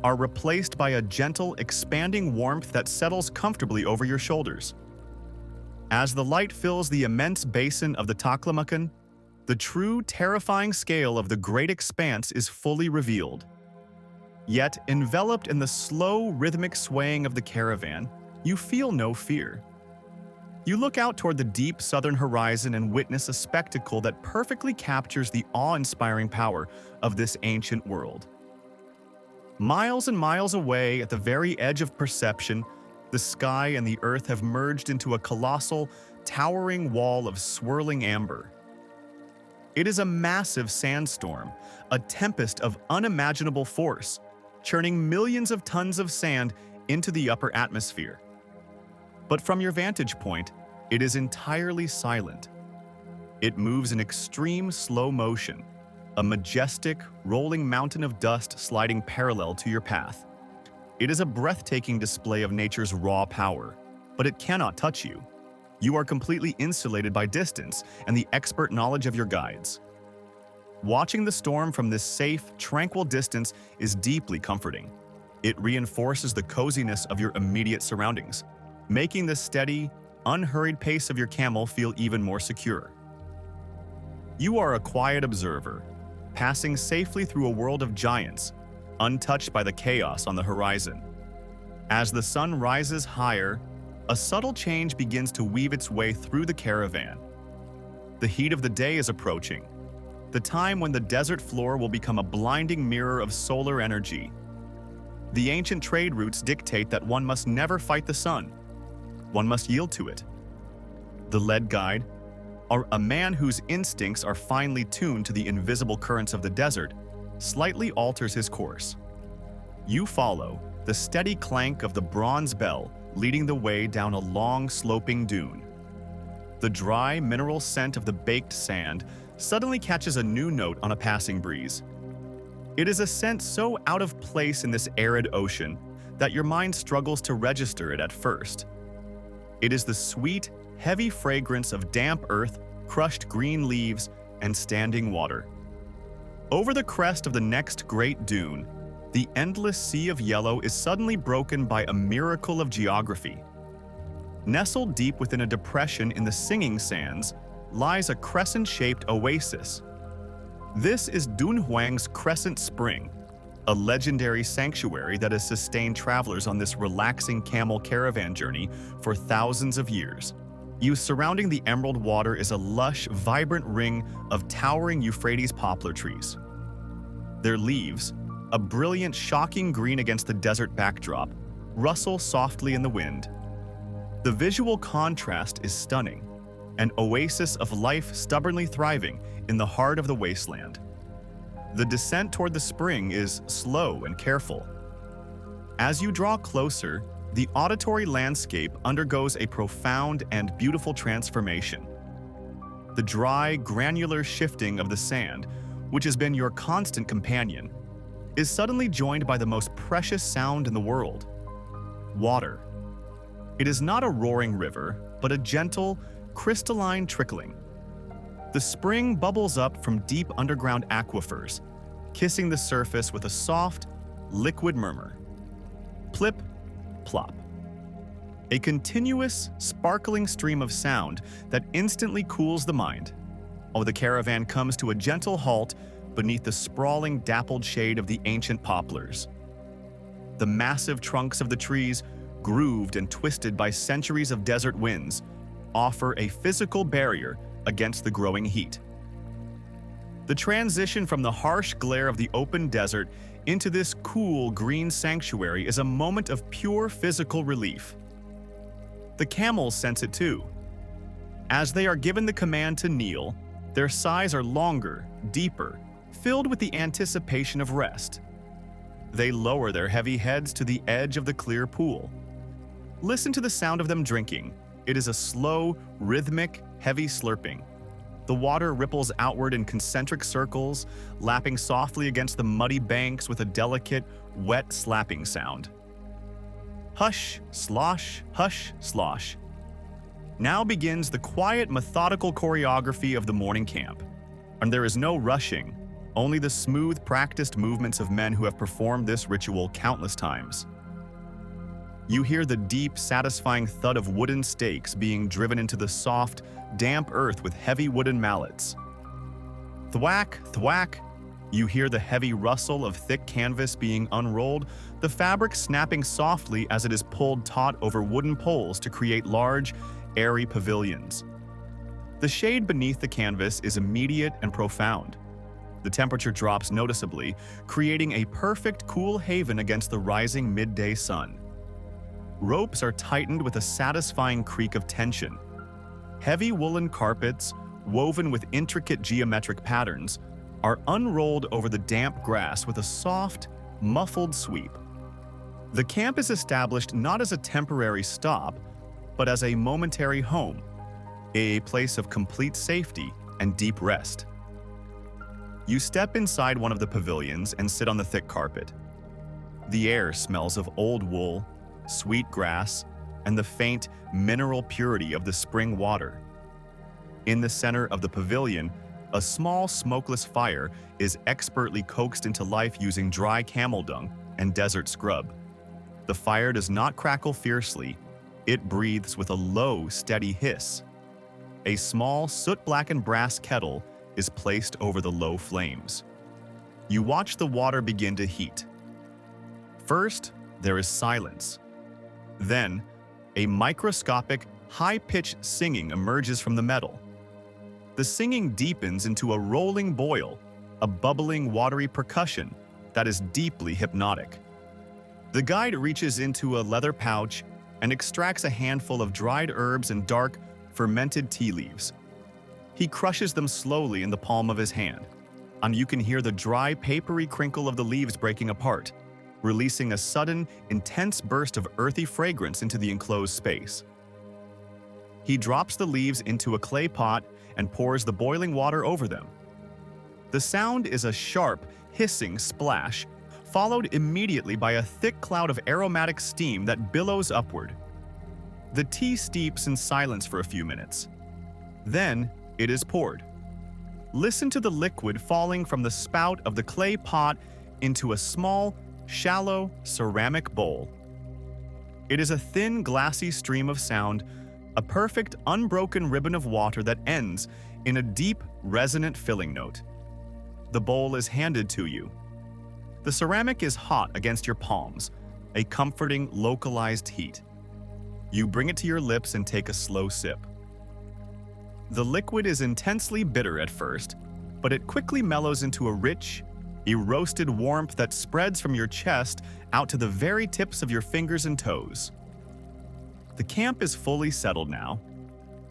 are replaced by a gentle, expanding warmth that settles comfortably over your shoulders. As the light fills the immense basin of the Taklamakan, the true, terrifying scale of the great expanse is fully revealed. Yet, enveloped in the slow, rhythmic swaying of the caravan, you feel no fear. You look out toward the deep southern horizon and witness a spectacle that perfectly captures the awe-inspiring power of this ancient world. Miles and miles away, at the very edge of perception, the sky and the earth have merged into a colossal, towering wall of swirling amber. It is a massive sandstorm, a tempest of unimaginable force, churning millions of tons of sand into the upper atmosphere. But from your vantage point, it is entirely silent. It moves in extreme slow motion, a majestic, rolling mountain of dust sliding parallel to your path. It is a breathtaking display of nature's raw power, but it cannot touch you. You are completely insulated by distance and the expert knowledge of your guides. Watching the storm from this safe, tranquil distance is deeply comforting. It reinforces the coziness of your immediate surroundings, making the steady, unhurried pace of your camel feel even more secure. You are a quiet observer, passing safely through a world of giants, untouched by the chaos on the horizon. As the sun rises higher, a subtle change begins to weave its way through the caravan. The heat of the day is approaching, the time when the desert floor will become a blinding mirror of solar energy. The ancient trade routes dictate that one must never fight the sun. One must yield to it. The lead guide, or a man whose instincts are finely tuned to the invisible currents of the desert, slightly alters his course. You follow, the steady clank of the bronze bell leading the way down a long, sloping dune. The dry, mineral scent of the baked sand suddenly catches a new note on a passing breeze. It is a scent so out of place in this arid ocean that your mind struggles to register it at first. It is the sweet, heavy fragrance of damp earth, crushed green leaves, and standing water. Over the crest of the next great dune, the endless sea of yellow is suddenly broken by a miracle of geography. Nestled deep within a depression in the singing sands lies a crescent-shaped oasis. This is Dunhuang's Crescent Spring, a legendary sanctuary that has sustained travelers on this relaxing camel caravan journey for thousands of years. Surrounding the emerald water is a lush, vibrant ring of towering Euphrates poplar trees. Their leaves, a brilliant, shocking green against the desert backdrop, rustle softly in the wind. The visual contrast is stunning, an oasis of life stubbornly thriving in the heart of the wasteland. The descent toward the spring is slow and careful. As you draw closer, the auditory landscape undergoes a profound and beautiful transformation. The dry, granular shifting of the sand, which has been your constant companion, is suddenly joined by the most precious sound in the world: water. It is not a roaring river, but a gentle, crystalline trickling. The spring bubbles up from deep underground aquifers, kissing the surface with a soft, liquid murmur. Plip, plop. A continuous, sparkling stream of sound that instantly cools the mind. The caravan comes to a gentle halt beneath the sprawling, dappled shade of the ancient poplars. The massive trunks of the trees, grooved and twisted by centuries of desert winds, offer a physical barrier against the growing heat. The transition from the harsh glare of the open desert into this cool green sanctuary is a moment of pure physical relief. The camels sense it too. As they are given the command to kneel, their sighs are longer, deeper, filled with the anticipation of rest. They lower their heavy heads to the edge of the clear pool. Listen to the sound of them drinking. It is a slow, rhythmic, heavy slurping. The water ripples outward in concentric circles, lapping softly against the muddy banks with a delicate, wet slapping sound. Hush, slosh, hush, slosh. Now begins the quiet, methodical choreography of the morning camp. And there is no rushing, only the smooth, practiced movements of men who have performed this ritual countless times. You hear the deep, satisfying thud of wooden stakes being driven into the soft, damp earth with heavy wooden mallets. Thwack, thwack. You hear the heavy rustle of thick canvas being unrolled, the fabric snapping softly as it is pulled taut over wooden poles to create large, airy pavilions. The shade beneath the canvas is immediate and profound. The temperature drops noticeably, creating a perfect cool haven against the rising midday sun. Ropes are tightened with a satisfying creak of tension. Heavy woolen carpets, woven with intricate geometric patterns, are unrolled over the damp grass with a soft, muffled sweep. The camp is established not as a temporary stop, but as a momentary home, a place of complete safety and deep rest. You step inside one of the pavilions and sit on the thick carpet. The air smells of old wool, sweet grass, and the faint mineral purity of the spring water. In the center of the pavilion, a small smokeless fire is expertly coaxed into life using dry camel dung and desert scrub. The fire does not crackle fiercely, it breathes with a low, steady hiss. A small, soot-blackened brass kettle is placed over the low flames. You watch the water begin to heat. First, there is silence. Then, a microscopic, high-pitched singing emerges from the metal. The singing deepens into a rolling boil, a bubbling, watery percussion that is deeply hypnotic. The guide reaches into a leather pouch and extracts a handful of dried herbs and dark, fermented tea leaves. He crushes them slowly in the palm of his hand, and you can hear the dry, papery crinkle of the leaves breaking apart, releasing a sudden, intense burst of earthy fragrance into the enclosed space. He drops the leaves into a clay pot and pours the boiling water over them. The sound is a sharp, hissing splash, followed immediately by a thick cloud of aromatic steam that billows upward. The tea steeps in silence for a few minutes. Then it is poured. Listen to the liquid falling from the spout of the clay pot into a small, shallow ceramic bowl. It is a thin, glassy stream of sound, a perfect, unbroken ribbon of water that ends in a deep, resonant filling note. The bowl is handed to you. The ceramic is hot against your palms, a comforting, localized heat. You bring it to your lips and take a slow sip. The liquid is intensely bitter at first, but it quickly mellows into a rich, roasted warmth that spreads from your chest out to the very tips of your fingers and toes. The camp is fully settled now.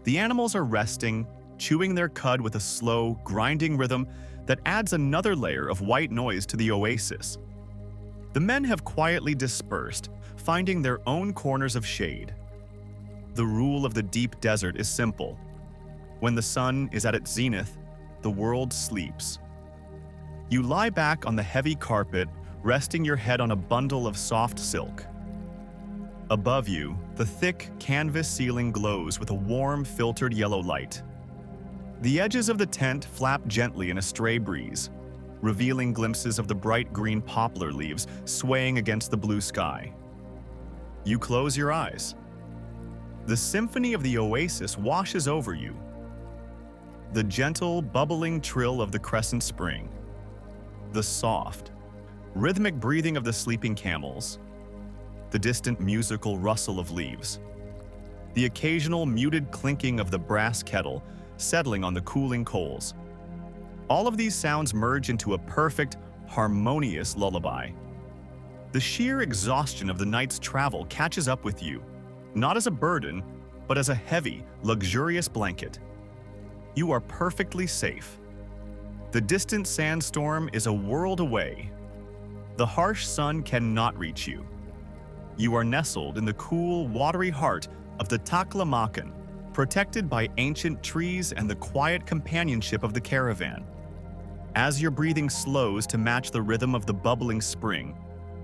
The animals are resting, chewing their cud with a slow, grinding rhythm that adds another layer of white noise to the oasis. The men have quietly dispersed, finding their own corners of shade. The rule of the deep desert is simple. When the sun is at its zenith, the world sleeps. You lie back on the heavy carpet, resting your head on a bundle of soft silk. Above you, the thick canvas ceiling glows with a warm, filtered yellow light. The edges of the tent flap gently in a stray breeze, revealing glimpses of the bright green poplar leaves swaying against the blue sky. You close your eyes. The symphony of the oasis washes over you. The gentle, bubbling trill of the crescent spring. The soft, rhythmic breathing of the sleeping camels. The distant musical rustle of leaves. The occasional muted clinking of the brass kettle settling on the cooling coals. All of these sounds merge into a perfect, harmonious lullaby. The sheer exhaustion of the night's travel catches up with you, not as a burden, but as a heavy, luxurious blanket. You are perfectly safe. The distant sandstorm is a world away. The harsh sun cannot reach you. You are nestled in the cool, watery heart of the Taklamakan, protected by ancient trees and the quiet companionship of the caravan. As your breathing slows to match the rhythm of the bubbling spring,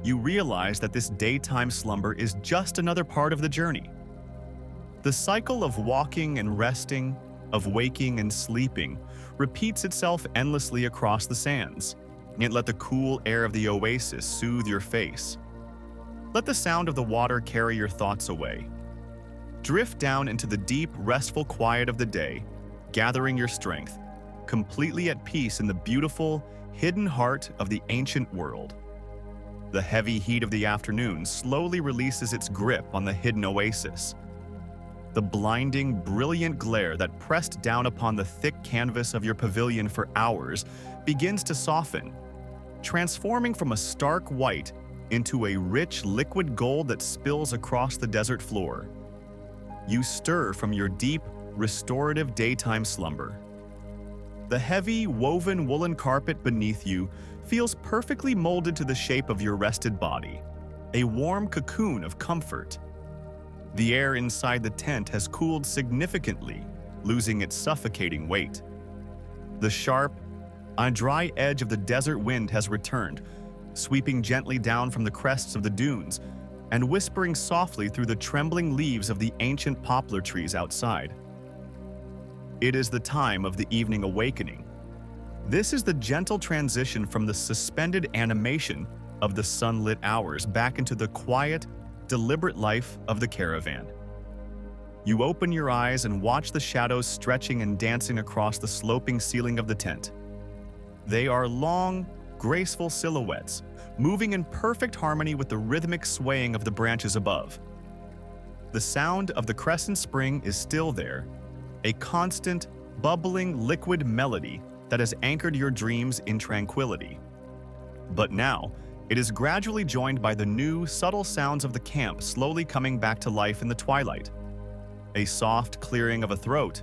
you realize that this daytime slumber is just another part of the journey. The cycle of walking and resting, of waking and sleeping, repeats itself endlessly across the sands. Yet let the cool air of the oasis soothe your face. Let the sound of the water carry your thoughts away. Drift down into the deep, restful quiet of the day, gathering your strength, completely at peace in the beautiful, hidden heart of the ancient world. The heavy heat of the afternoon slowly releases its grip on the hidden oasis. The blinding, brilliant glare that pressed down upon the thick canvas of your pavilion for hours begins to soften, transforming from a stark white into a rich, liquid gold that spills across the desert floor. You stir from your deep, restorative daytime slumber. The heavy, woven woolen carpet beneath you feels perfectly molded to the shape of your rested body, a warm cocoon of comfort. The air inside the tent has cooled significantly, losing its suffocating weight. The sharp, dry edge of the desert wind has returned, sweeping gently down from the crests of the dunes and whispering softly through the trembling leaves of the ancient poplar trees outside. It is the time of the evening awakening. This is the gentle transition from the suspended animation of the sunlit hours back into the quiet, deliberate life of the caravan. You open your eyes and watch the shadows stretching and dancing across the sloping ceiling of the tent. They are long, graceful silhouettes, moving in perfect harmony with the rhythmic swaying of the branches above. The sound of the crescent spring is still there, a constant, bubbling liquid melody that has anchored your dreams in tranquility. But now, it is gradually joined by the new, subtle sounds of the camp slowly coming back to life in the twilight. A soft clearing of a throat,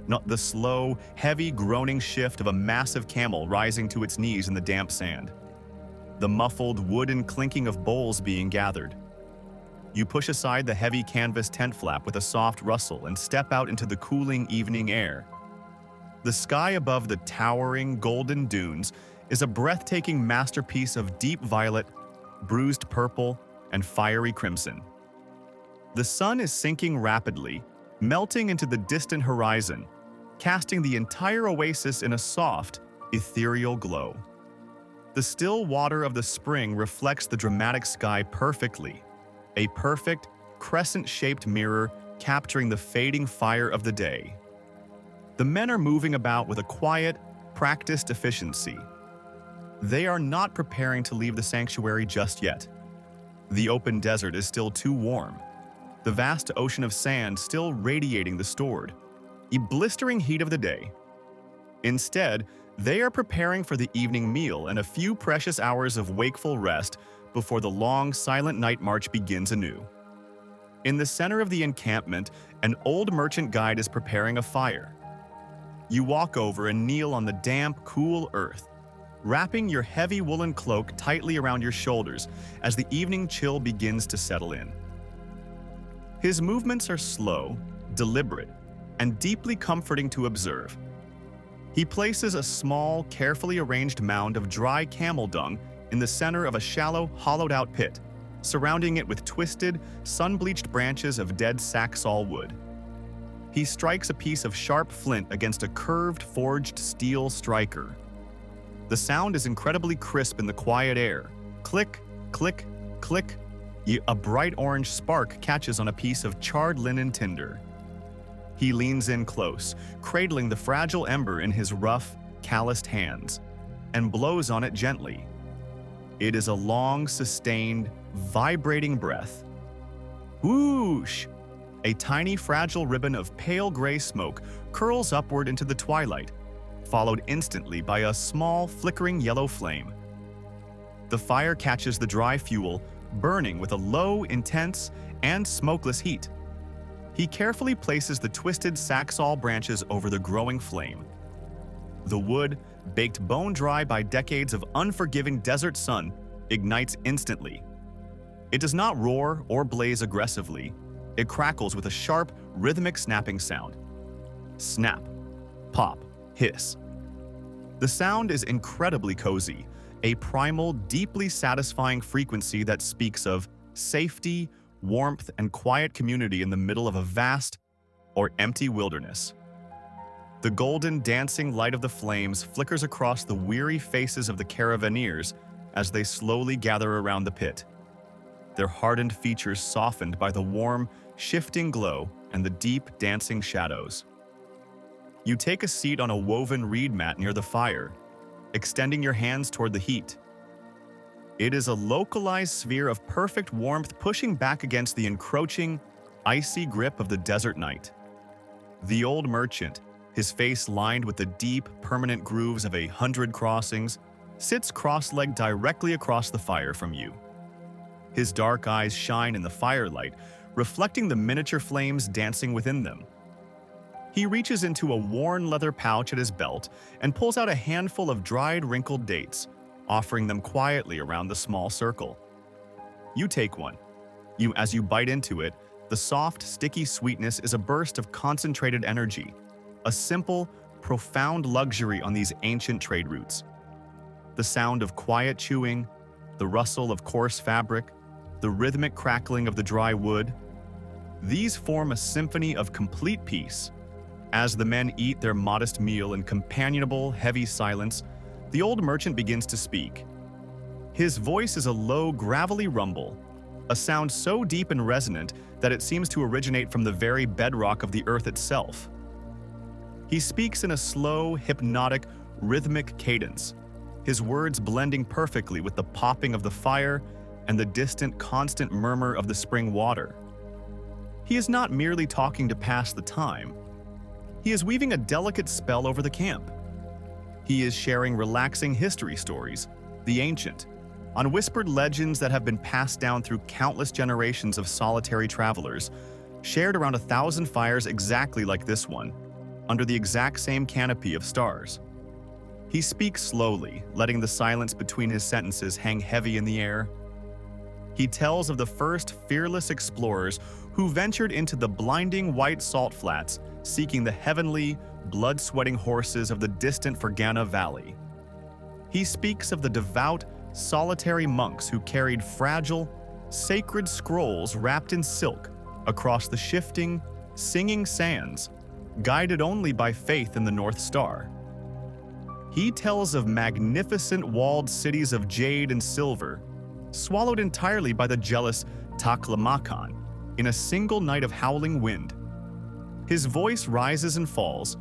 not the slow, heavy groaning shift of a massive camel rising to its knees in the damp sand. The muffled wooden clinking of bowls being gathered. You push aside the heavy canvas tent flap with a soft rustle and step out into the cooling evening air. The sky above the towering golden dunes is a breathtaking masterpiece of deep violet, bruised purple, and fiery crimson. The sun is sinking rapidly, melting into the distant horizon, casting the entire oasis in a soft, ethereal glow. The still water of the spring reflects the dramatic sky perfectly, a perfect, crescent-shaped mirror capturing the fading fire of the day. The men are moving about with a quiet, practiced efficiency. They are not preparing to leave the sanctuary just yet. The open desert is still too warm, the vast ocean of sand still radiating the stored, blistering heat of the day. Instead, they are preparing for the evening meal and a few precious hours of wakeful rest before the long, silent night march begins anew. In the center of the encampment, an old merchant guide is preparing a fire. You walk over and kneel on the damp, cool earth, wrapping your heavy woolen cloak tightly around your shoulders as the evening chill begins to settle in. His movements are slow, deliberate, and deeply comforting to observe. He places a small, carefully arranged mound of dry camel dung in the center of a shallow, hollowed-out pit, surrounding it with twisted, sun-bleached branches of dead saxaul wood. He strikes a piece of sharp flint against a curved, forged steel striker. The sound is incredibly crisp in the quiet air. Click, click, click. A bright orange spark catches on a piece of charred linen tinder. He leans in close, cradling the fragile ember in his rough, calloused hands, and blows on it gently. It is a long, sustained, vibrating breath. Whoosh! A tiny, fragile ribbon of pale gray smoke curls upward into the twilight, followed instantly by a small, flickering yellow flame. The fire catches the dry fuel, burning with a low, intense, and smokeless heat. He carefully places the twisted saxaul branches over the growing flame. The wood, baked bone-dry by decades of unforgiving desert sun, ignites instantly. It does not roar or blaze aggressively. It crackles with a sharp, rhythmic snapping sound. Snap, pop, hiss. The sound is incredibly cozy, a primal, deeply satisfying frequency that speaks of safety, warmth, and quiet community in the middle of a vast or empty wilderness. The golden, dancing light of the flames flickers across the weary faces of the caravaneers as they slowly gather around the pit, their hardened features softened by the warm, shifting glow and the deep, dancing shadows. You take a seat on a woven reed mat near the fire, extending your hands toward the heat. It is a localized sphere of perfect warmth pushing back against the encroaching, icy grip of the desert night. The old merchant, his face lined with the deep, permanent grooves of 100 crossings, sits cross-legged directly across the fire from you. His dark eyes shine in the firelight, reflecting the miniature flames dancing within them. He reaches into a worn leather pouch at his belt and pulls out a handful of dried, wrinkled dates, offering them quietly around the small circle. You take one. As you bite into it, the soft, sticky sweetness is a burst of concentrated energy, a simple, profound luxury on these ancient trade routes. The sound of quiet chewing, the rustle of coarse fabric, the rhythmic crackling of the dry wood, these form a symphony of complete peace. As the men eat their modest meal in companionable, heavy silence, the old merchant begins to speak. His voice is a low, gravelly rumble, a sound so deep and resonant that it seems to originate from the very bedrock of the earth itself. He speaks in a slow, hypnotic, rhythmic cadence, his words blending perfectly with the popping of the fire and the distant, constant murmur of the spring water. He is not merely talking to pass the time. He is weaving a delicate spell over the camp. He is sharing relaxing history stories, the ancient, unwhispered legends that have been passed down through countless generations of solitary travelers, shared around 1,000 fires exactly like this one, under the exact same canopy of stars. He speaks slowly, letting the silence between his sentences hang heavy in the air. He tells of the first fearless explorers who ventured into the blinding white salt flats, seeking the heavenly, blood-sweating horses of the distant Fergana Valley. He speaks of the devout, solitary monks who carried fragile, sacred scrolls wrapped in silk across the shifting, singing sands, guided only by faith in the North Star. He tells of magnificent walled cities of jade and silver, swallowed entirely by the jealous Taklamakan in a single night of howling wind. His voice rises and falls,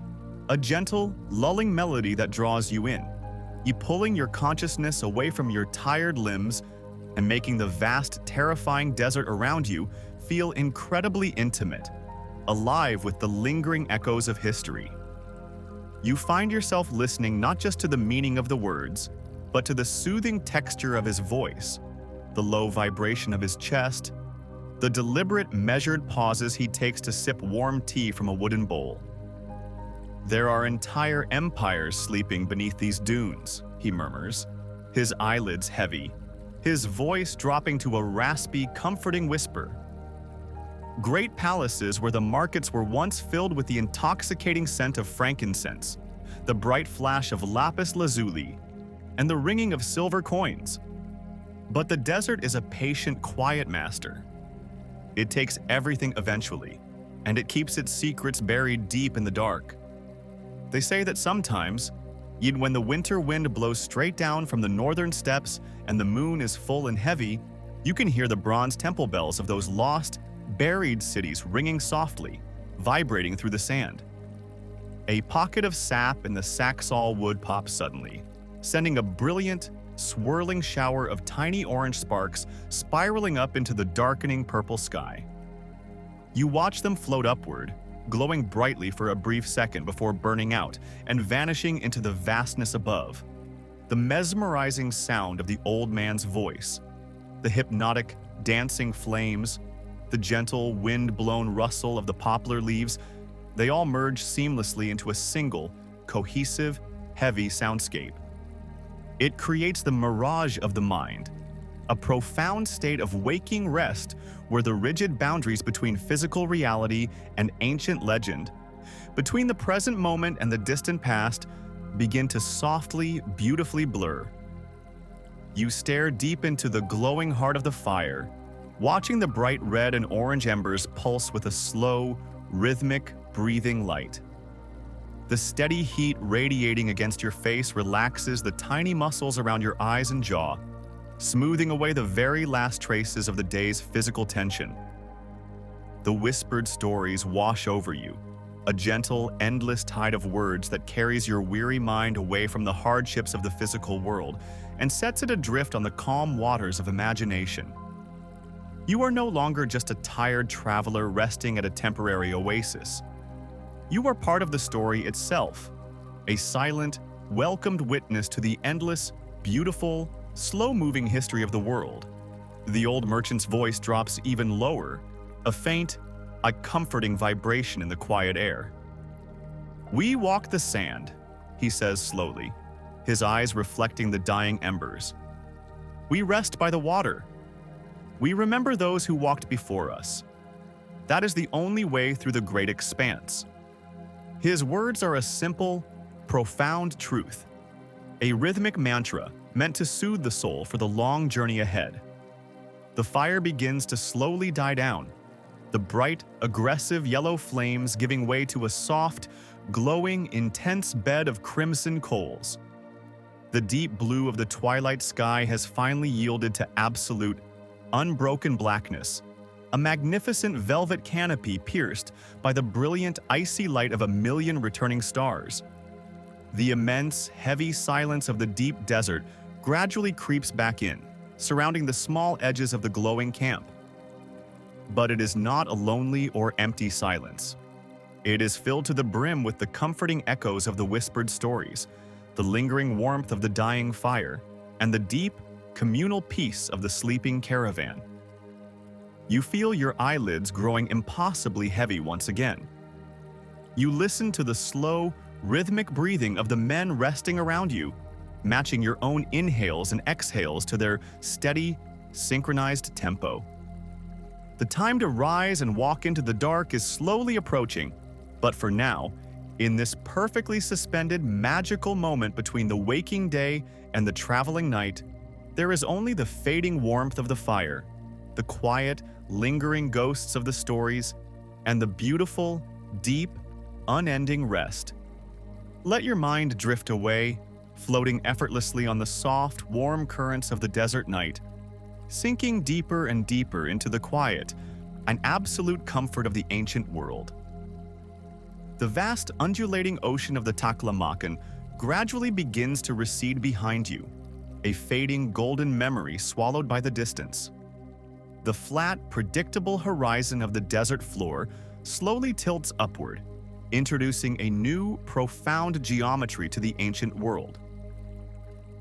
a gentle, lulling melody that draws you in, pulling your consciousness away from your tired limbs and making the vast, terrifying desert around you feel incredibly intimate, alive with the lingering echoes of history. You find yourself listening not just to the meaning of the words, but to the soothing texture of his voice, the low vibration of his chest, the deliberate, measured pauses he takes to sip warm tea from a wooden bowl. "There are entire empires sleeping beneath these dunes," he murmurs, his eyelids heavy, his voice dropping to a raspy, comforting whisper. Great palaces where the markets were once filled with the intoxicating scent of frankincense, the bright flash of lapis lazuli, and the ringing of silver coins. But the desert is a patient, quiet master. It takes everything eventually, and it keeps its secrets buried deep in the dark. They say that sometimes, even when the winter wind blows straight down from the northern steppes and the moon is full and heavy, you can hear the bronze temple bells of those lost, buried cities ringing softly, vibrating through the sand. A pocket of sap in the Saxal wood pops suddenly, sending a brilliant, swirling shower of tiny orange sparks spiraling up into the darkening purple sky. You watch them float upward, glowing brightly for a brief second before burning out and vanishing into the vastness above. The mesmerizing sound of the old man's voice, the hypnotic, dancing flames, the gentle, wind-blown rustle of the poplar leaves, they all merge seamlessly into a single, cohesive, heavy soundscape. It creates the mirage of the mind, a profound state of waking rest where the rigid boundaries between physical reality and ancient legend, between the present moment and the distant past, begin to softly, beautifully blur. You stare deep into the glowing heart of the fire, watching the bright red and orange embers pulse with a slow, rhythmic, breathing light. The steady heat radiating against your face relaxes the tiny muscles around your eyes and jaw, smoothing away the very last traces of the day's physical tension. The whispered stories wash over you, a gentle, endless tide of words that carries your weary mind away from the hardships of the physical world and sets it adrift on the calm waters of imagination. You are no longer just a tired traveler resting at a temporary oasis. You are part of the story itself, a silent, welcomed witness to the endless, beautiful, slow-moving history of the world. The old merchant's voice drops even lower, a faint, a comforting vibration in the quiet air. "We walk the sand," he says slowly, his eyes reflecting the dying embers. "We rest by the water. We remember those who walked before us. That is the only way through the great expanse." His words are a simple, profound truth, a rhythmic mantra meant to soothe the soul for the long journey ahead. The fire begins to slowly die down, the bright, aggressive yellow flames giving way to a soft, glowing, intense bed of crimson coals. The deep blue of the twilight sky has finally yielded to absolute, unbroken blackness, a magnificent velvet canopy pierced by the brilliant icy light of a million returning stars. The immense, heavy silence of the deep desert gradually creeps back in, surrounding the small edges of the glowing camp. But it is not a lonely or empty silence. It is filled to the brim with the comforting echoes of the whispered stories, the lingering warmth of the dying fire, and the deep, communal peace of the sleeping caravan. You feel your eyelids growing impossibly heavy once again. You listen to the slow, rhythmic breathing of the men resting around you, matching your own inhales and exhales to their steady, synchronized tempo. The time to rise and walk into the dark is slowly approaching, but for now, in this perfectly suspended, magical moment between the waking day and the traveling night, there is only the fading warmth of the fire, the quiet, lingering ghosts of the stories, and the beautiful, deep, unending rest. Let your mind drift away, floating effortlessly on the soft, warm currents of the desert night, sinking deeper and deeper into the quiet and absolute comfort of the ancient world. The vast undulating ocean of the Taklamakan gradually begins to recede behind you, a fading golden memory swallowed by the distance. The flat, predictable horizon of the desert floor slowly tilts upward, introducing a new, profound geometry to the ancient world.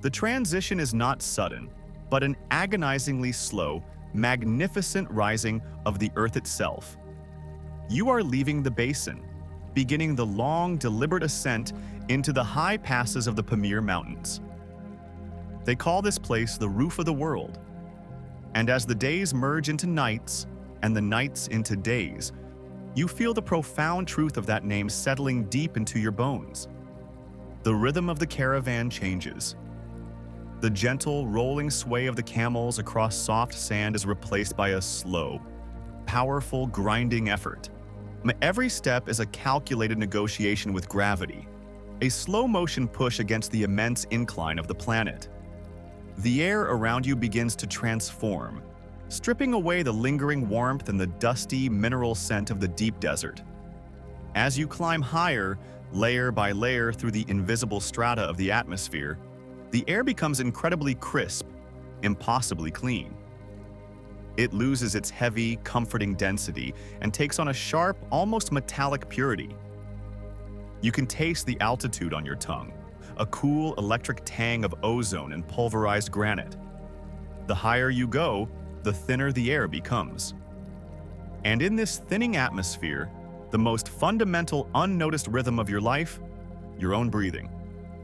The transition is not sudden, but an agonizingly slow, magnificent rising of the earth itself. You are leaving the basin, beginning the long, deliberate ascent into the high passes of the Pamir Mountains. They call this place the roof of the world. And as the days merge into nights and the nights into days, you feel the profound truth of that name settling deep into your bones. The rhythm of the caravan changes. The gentle, rolling sway of the camels across soft sand is replaced by a slow, powerful, grinding effort. Every step is a calculated negotiation with gravity, a slow-motion push against the immense incline of the planet. The air around you begins to transform, stripping away the lingering warmth and the dusty, mineral scent of the deep desert. As you climb higher, layer by layer through the invisible strata of the atmosphere, the air becomes incredibly crisp, impossibly clean. It loses its heavy, comforting density and takes on a sharp, almost metallic purity. You can taste the altitude on your tongue, a cool electric tang of ozone and pulverized granite. The higher you go, the thinner the air becomes. And in this thinning atmosphere, the most fundamental unnoticed rhythm of your life, your own breathing,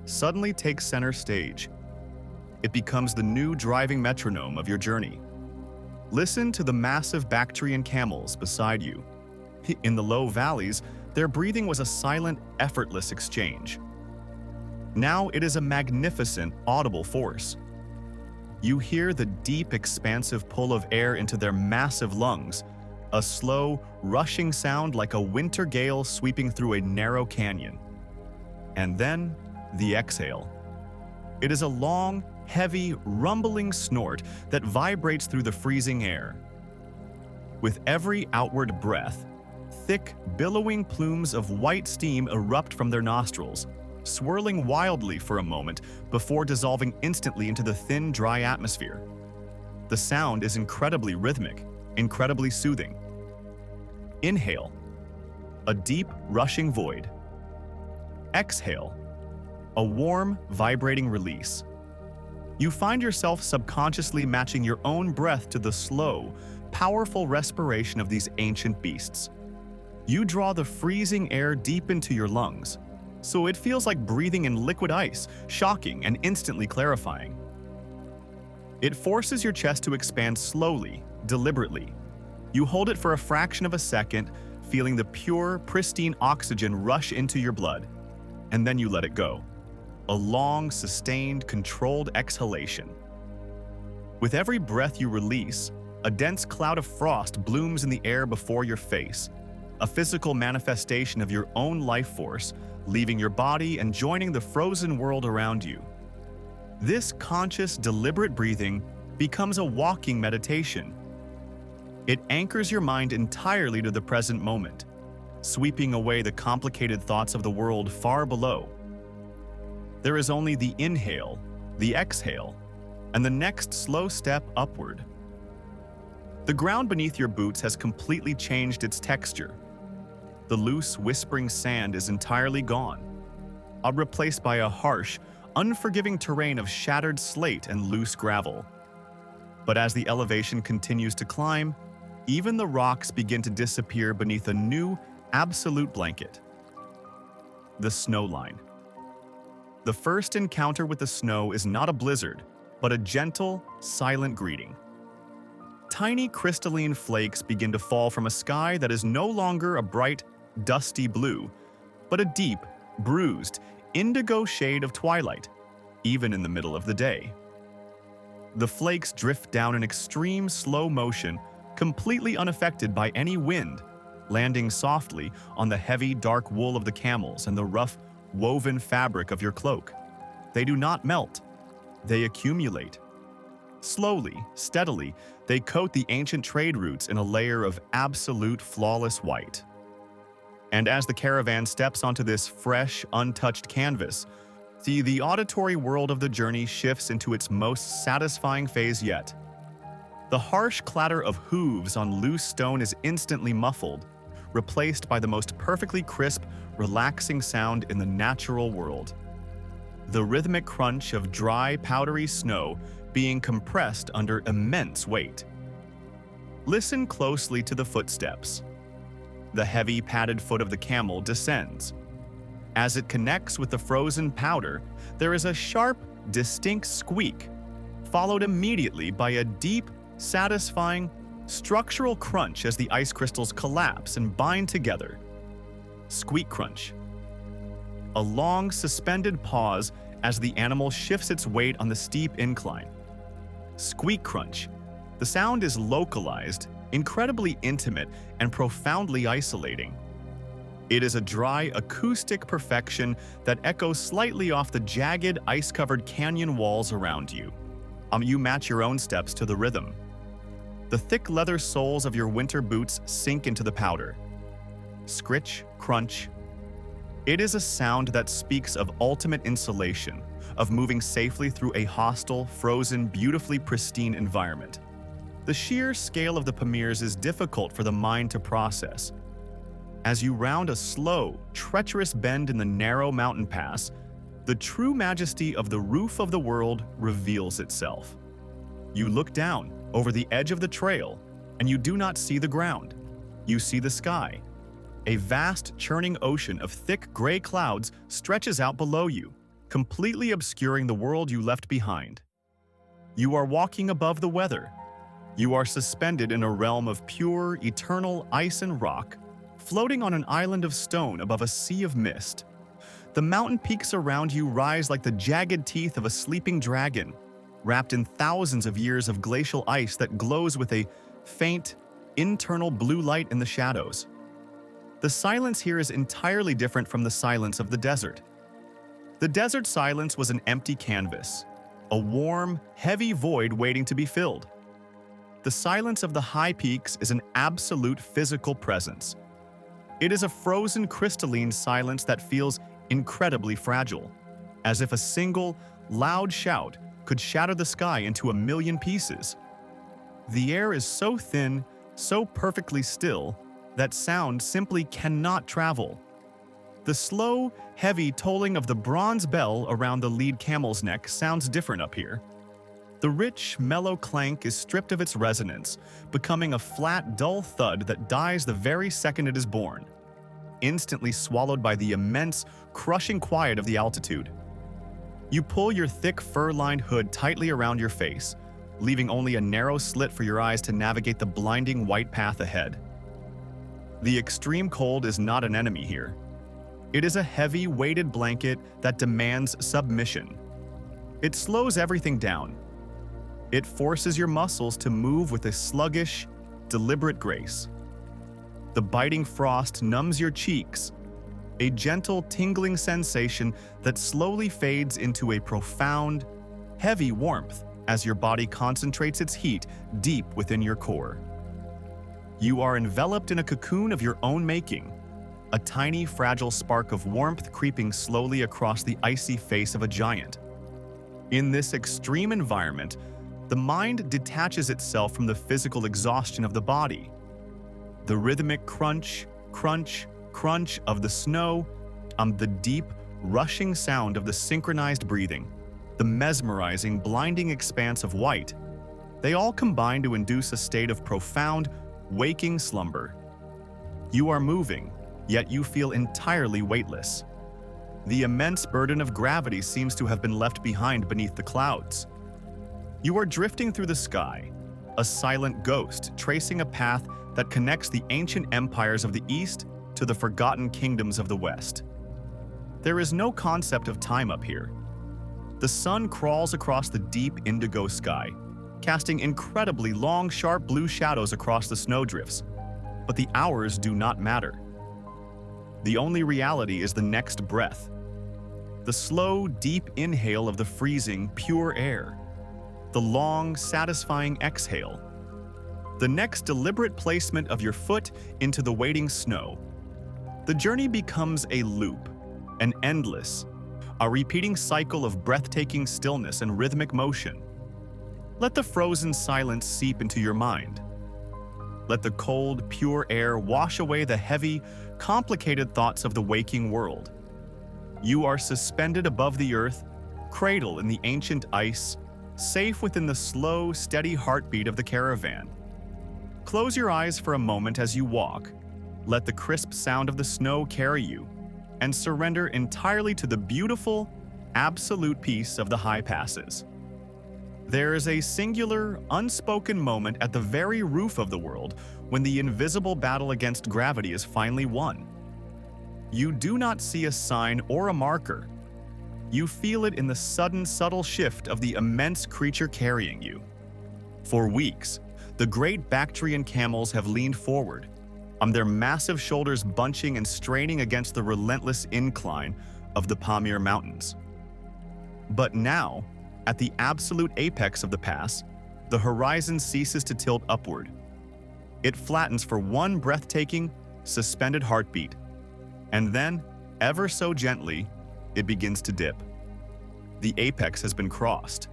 suddenly takes center stage. It becomes the new driving metronome of your journey. Listen to the massive Bactrian camels beside you. In the low valleys, their breathing was a silent, effortless exchange. Now it is a magnificent, audible force. You hear the deep, expansive pull of air into their massive lungs, a slow, rushing sound like a winter gale sweeping through a narrow canyon. And then, the exhale. It is a long, heavy, rumbling snort that vibrates through the freezing air. With every outward breath, thick, billowing plumes of white steam erupt from their nostrils, swirling wildly for a moment before dissolving instantly into the thin, dry atmosphere. The sound is incredibly rhythmic, incredibly soothing. Inhale, a deep, rushing void. Exhale, a warm, vibrating release. You find yourself subconsciously matching your own breath to the slow, powerful respiration of these ancient beasts. You draw the freezing air deep into your lungs, so it feels like breathing in liquid ice, shocking and instantly clarifying. It forces your chest to expand slowly, deliberately. You hold it for a fraction of a second, feeling the pure, pristine oxygen rush into your blood, and then you let it go. A long, sustained, controlled exhalation. With every breath you release, a dense cloud of frost blooms in the air before your face, a physical manifestation of your own life force, leaving your body and joining the frozen world around you. This conscious, deliberate breathing becomes a walking meditation. It anchors your mind entirely to the present moment, sweeping away the complicated thoughts of the world far below. There is only the inhale, the exhale, and the next slow step upward. The ground beneath your boots has completely changed its texture. The loose, whispering sand is entirely gone, replaced by a harsh, unforgiving terrain of shattered slate and loose gravel. But as the elevation continues to climb, even the rocks begin to disappear beneath a new, absolute blanket. The snow line. The first encounter with the snow is not a blizzard, but a gentle, silent greeting. Tiny crystalline flakes begin to fall from a sky that is no longer a bright, dusty blue, but a deep, bruised, indigo shade of twilight, even in the middle of the day. The flakes drift down in extreme slow motion, completely unaffected by any wind, landing softly on the heavy, dark wool of the camels and the rough, woven fabric of your cloak. They do not melt. They accumulate. Slowly, steadily, they coat the ancient trade routes in a layer of absolute, flawless white. And as the caravan steps onto this fresh, untouched canvas, the auditory world of the journey shifts into its most satisfying phase yet. The harsh clatter of hooves on loose stone is instantly muffled, replaced by the most perfectly crisp, relaxing sound in the natural world. The rhythmic crunch of dry, powdery snow being compressed under immense weight. Listen closely to the footsteps. The heavy, padded foot of the camel descends. As it connects with the frozen powder, there is a sharp, distinct squeak, followed immediately by a deep, satisfying, structural crunch as the ice crystals collapse and bind together. Squeak crunch. A long, suspended pause as the animal shifts its weight on the steep incline. Squeak crunch. The sound is localized, incredibly intimate, and profoundly isolating. It is a dry, acoustic perfection that echoes slightly off the jagged, ice-covered canyon walls around you. You match your own steps to the rhythm. The thick leather soles of your winter boots sink into the powder. Scritch, crunch. It is a sound that speaks of ultimate insulation, of moving safely through a hostile, frozen, beautifully pristine environment. The sheer scale of the Pamirs is difficult for the mind to process. As you round a slow, treacherous bend in the narrow mountain pass, the true majesty of the roof of the world reveals itself. You look down over the edge of the trail, and you do not see the ground. You see the sky. A vast, churning ocean of thick gray clouds stretches out below you, completely obscuring the world you left behind. You are walking above the weather. You are suspended in a realm of pure, eternal ice and rock, floating on an island of stone above a sea of mist. The mountain peaks around you rise like the jagged teeth of a sleeping dragon, wrapped in thousands of years of glacial ice that glows with a faint, internal blue light in the shadows. The silence here is entirely different from the silence of the desert. The desert silence was an empty canvas, a warm, heavy void waiting to be filled. The silence of the high peaks is an absolute physical presence. It is a frozen crystalline silence that feels incredibly fragile, as if a single, loud shout could shatter the sky into a million pieces. The air is so thin, so perfectly still, that sound simply cannot travel. The slow, heavy tolling of the bronze bell around the lead camel's neck sounds different up here. The rich, mellow clank is stripped of its resonance, becoming a flat, dull thud that dies the very second it is born, instantly swallowed by the immense, crushing quiet of the altitude. You pull your thick, fur-lined hood tightly around your face, leaving only a narrow slit for your eyes to navigate the blinding white path ahead. The extreme cold is not an enemy here. It is a heavy, weighted blanket that demands submission. It slows everything down. It forces your muscles to move with a sluggish, deliberate grace. The biting frost numbs your cheeks, a gentle, tingling sensation that slowly fades into a profound, heavy warmth as your body concentrates its heat deep within your core. You are enveloped in a cocoon of your own making, a tiny, fragile spark of warmth creeping slowly across the icy face of a giant. In this extreme environment, the mind detaches itself from the physical exhaustion of the body. The rhythmic crunch, crunch, crunch of the snow, the deep, rushing sound of the synchronized breathing, the mesmerizing, blinding expanse of white, they all combine to induce a state of profound, waking slumber. You are moving, yet you feel entirely weightless. The immense burden of gravity seems to have been left behind beneath the clouds. You are drifting through the sky, a silent ghost tracing a path that connects the ancient empires of the East to the forgotten kingdoms of the West. There is no concept of time up here. The sun crawls across the deep indigo sky, casting incredibly long, sharp blue shadows across the snowdrifts, but the hours do not matter. The only reality is the next breath, the slow, deep inhale of the freezing, pure air, the long, satisfying exhale, the next deliberate placement of your foot into the waiting snow. The journey becomes a loop, an endless, a repeating cycle of breathtaking stillness and rhythmic motion. Let the frozen silence seep into your mind. Let the cold, pure air wash away the heavy, complicated thoughts of the waking world. You are suspended above the earth, cradled in the ancient ice, safe within the slow, steady heartbeat of the caravan. Close your eyes for a moment as you walk. Let the crisp sound of the snow carry you, and surrender entirely to the beautiful, absolute peace of the high passes. There is a singular, unspoken moment at the very roof of the world when the invisible battle against gravity is finally won. You do not see a sign or a marker. You feel it in the sudden, subtle shift of the immense creature carrying you. For weeks, the great Bactrian camels have leaned forward, their massive shoulders bunching and straining against the relentless incline of the Pamir Mountains. But now, at the absolute apex of the pass, the horizon ceases to tilt upward. It flattens for one breathtaking, suspended heartbeat, and then, ever so gently, it begins to dip. The apex has been crossed.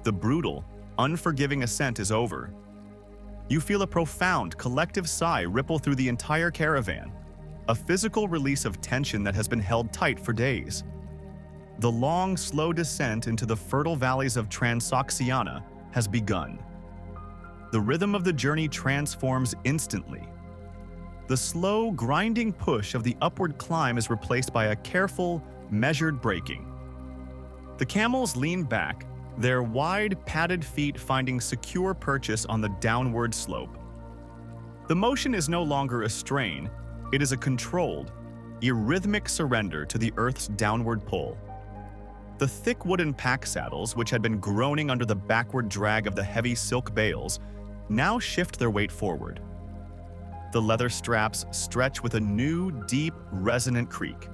The brutal, unforgiving ascent is over. You feel a profound, collective sigh ripple through the entire caravan, a physical release of tension that has been held tight for days. The long, slow descent into the fertile valleys of Transoxiana has begun. The rhythm of the journey transforms instantly. The slow, grinding push of the upward climb is replaced by a careful, measured braking. The camels lean back, their wide, padded feet finding secure purchase on the downward slope. The motion is no longer a strain, it is a controlled, rhythmic surrender to the Earth's downward pull. The thick wooden pack saddles, which had been groaning under the backward drag of the heavy silk bales, now shift their weight forward. The leather straps stretch with a new, deep, resonant creak.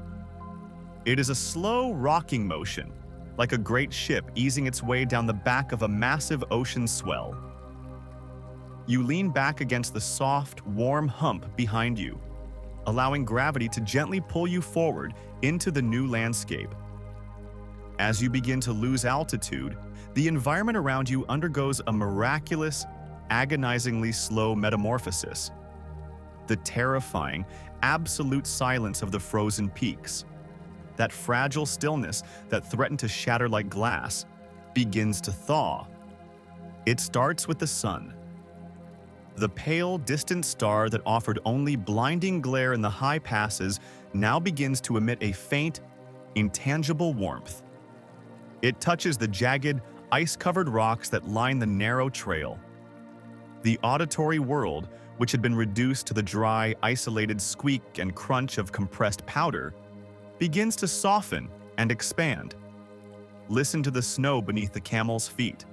It is a slow, rocking motion, like a great ship easing its way down the back of a massive ocean swell. You lean back against the soft, warm hump behind you, allowing gravity to gently pull you forward into the new landscape. As you begin to lose altitude, the environment around you undergoes a miraculous, agonizingly slow metamorphosis. The terrifying, absolute silence of the frozen peaks, that fragile stillness that threatened to shatter like glass, begins to thaw. It starts with the sun. The pale, distant star that offered only blinding glare in the high passes now begins to emit a faint, intangible warmth. It touches the jagged, ice-covered rocks that line the narrow trail. The auditory world, which had been reduced to the dry, isolated squeak and crunch of compressed powder, begins to soften and expand. Listen to the snow beneath the camel's feet.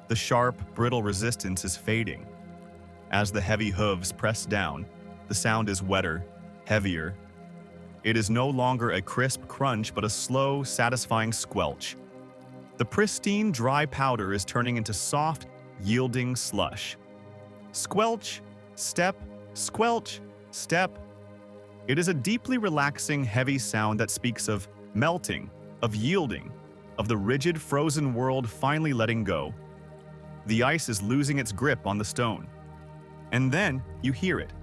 The sharp, brittle resistance is fading. As the heavy hooves press down, the sound is wetter, heavier. It is no longer a crisp crunch, but a slow, satisfying squelch. The pristine, dry powder is turning into soft, yielding slush. Squelch, step, squelch, step. It is a deeply relaxing, heavy sound that speaks of melting, of yielding, of the rigid, frozen world finally letting go. The ice is losing its grip on the stone. And then you hear it.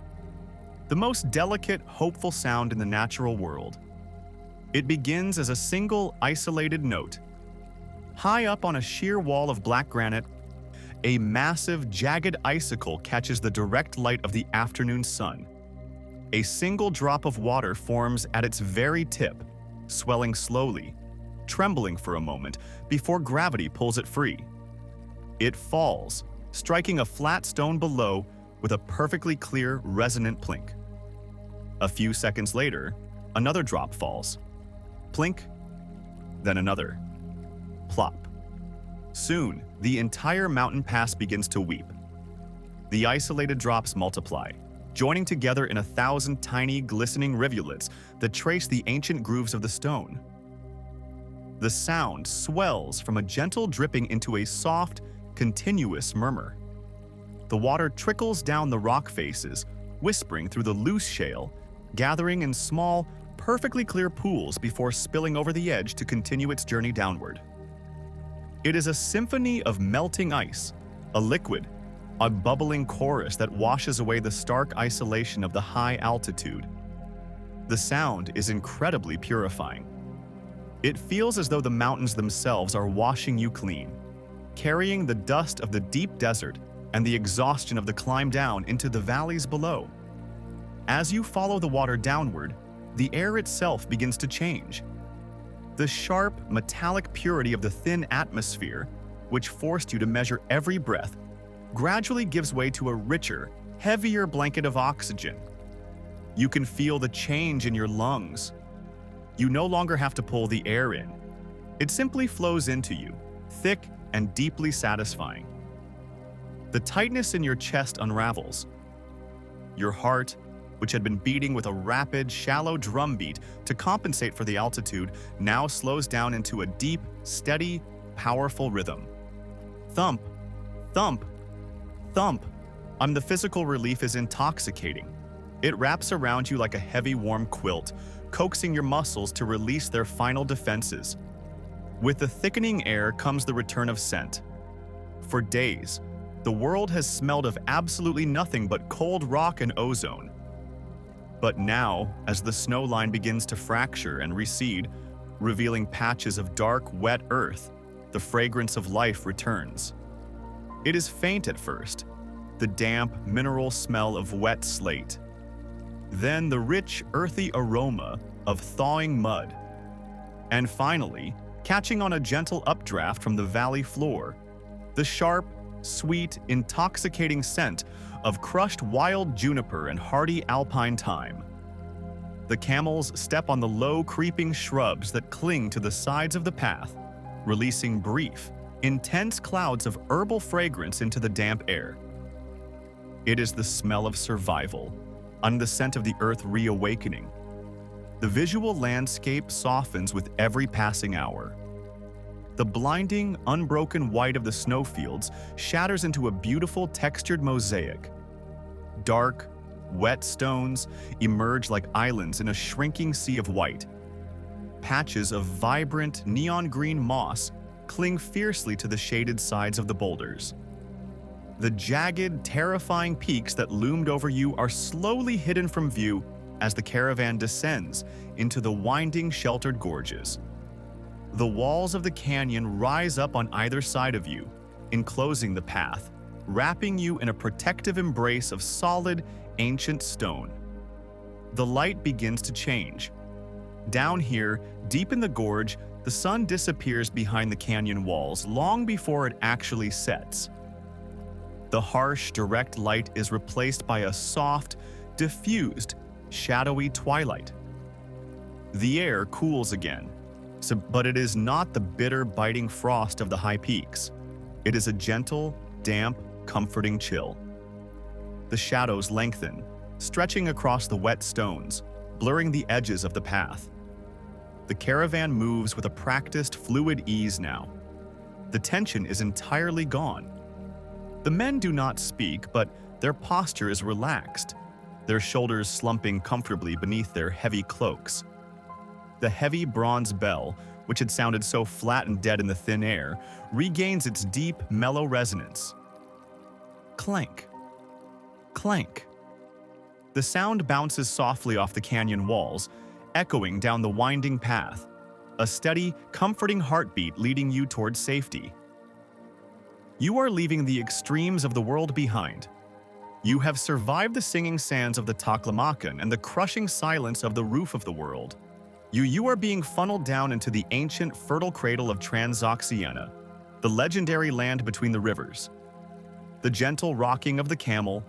The most delicate, hopeful sound in the natural world. It begins as a single, isolated note. High up on a sheer wall of black granite, a massive, jagged icicle catches the direct light of the afternoon sun. A single drop of water forms at its very tip, swelling slowly, trembling for a moment before gravity pulls it free. It falls, striking a flat stone below with a perfectly clear, resonant plink. A few seconds later, another drop falls. Plink, then another. Plop. Soon, the entire mountain pass begins to weep. The isolated drops multiply, joining together in 1,000 tiny, glistening rivulets that trace the ancient grooves of the stone. The sound swells from a gentle dripping into a soft, continuous murmur. The water trickles down the rock faces, whispering through the loose shale, gathering in small, perfectly clear pools before spilling over the edge to continue its journey downward. It is a symphony of melting ice, a liquid, a bubbling chorus that washes away the stark isolation of the high altitude. The sound is incredibly purifying. It feels as though the mountains themselves are washing you clean, carrying the dust of the deep desert and the exhaustion of the climb down into the valleys below. As you follow the water downward, the air itself begins to change. The sharp, metallic purity of the thin atmosphere, which forced you to measure every breath, gradually gives way to a richer, heavier blanket of oxygen. You can feel the change in your lungs. You no longer have to pull the air in. It simply flows into you, thick and deeply satisfying. The tightness in your chest unravels. Your heart, which had been beating with a rapid, shallow drumbeat to compensate for the altitude, now slows down into a deep, steady, powerful rhythm. Thump, thump, thump. The physical relief is intoxicating. It wraps around you like a heavy, warm quilt, coaxing your muscles to release their final defenses. With the thickening air comes the return of scent. For days, the world has smelled of absolutely nothing but cold rock and ozone. But now, as the snow line begins to fracture and recede, revealing patches of dark, wet earth, the fragrance of life returns. It is faint at first, the damp, mineral smell of wet slate. Then the rich, earthy aroma of thawing mud. And finally, catching on a gentle updraft from the valley floor, the sharp, sweet, intoxicating scent of crushed wild juniper and hardy alpine thyme. The camels step on the low, creeping shrubs that cling to the sides of the path, releasing brief, intense clouds of herbal fragrance into the damp air. It is the smell of survival, and the scent of the earth reawakening. The visual landscape softens with every passing hour. The blinding, unbroken white of the snowfields shatters into a beautiful textured mosaic. Dark, wet stones emerge like islands in a shrinking sea of white. Patches of vibrant, neon green moss cling fiercely to the shaded sides of the boulders. The jagged, terrifying peaks that loomed over you are slowly hidden from view as the caravan descends into the winding, sheltered gorges. The walls of the canyon rise up on either side of you, enclosing the path, wrapping you in a protective embrace of solid, ancient stone. The light begins to change. Down here, deep in the gorge, the sun disappears behind the canyon walls long before it actually sets. The harsh, direct light is replaced by a soft, diffused, shadowy twilight. The air cools again, but it is not the bitter, biting frost of the high peaks. It is a gentle, damp, comforting chill. The shadows lengthen, stretching across the wet stones, blurring the edges of the path. The caravan moves with a practiced, fluid ease now, The tension is entirely gone. The men do not speak, but their posture is relaxed, their shoulders slumping comfortably beneath their heavy cloaks. The heavy bronze bell, which had sounded so flat and dead in the thin air, regains its deep, mellow resonance. Clank. Clank. The sound bounces softly off the canyon walls, echoing down the winding path, a steady, comforting heartbeat leading you towards safety. You are leaving the extremes of the world behind. You have survived the singing sands of the Taklamakan and the crushing silence of the roof of the world. You are being funneled down into the ancient, fertile cradle of Transoxiana, the legendary land between the rivers. The gentle rocking of the camel,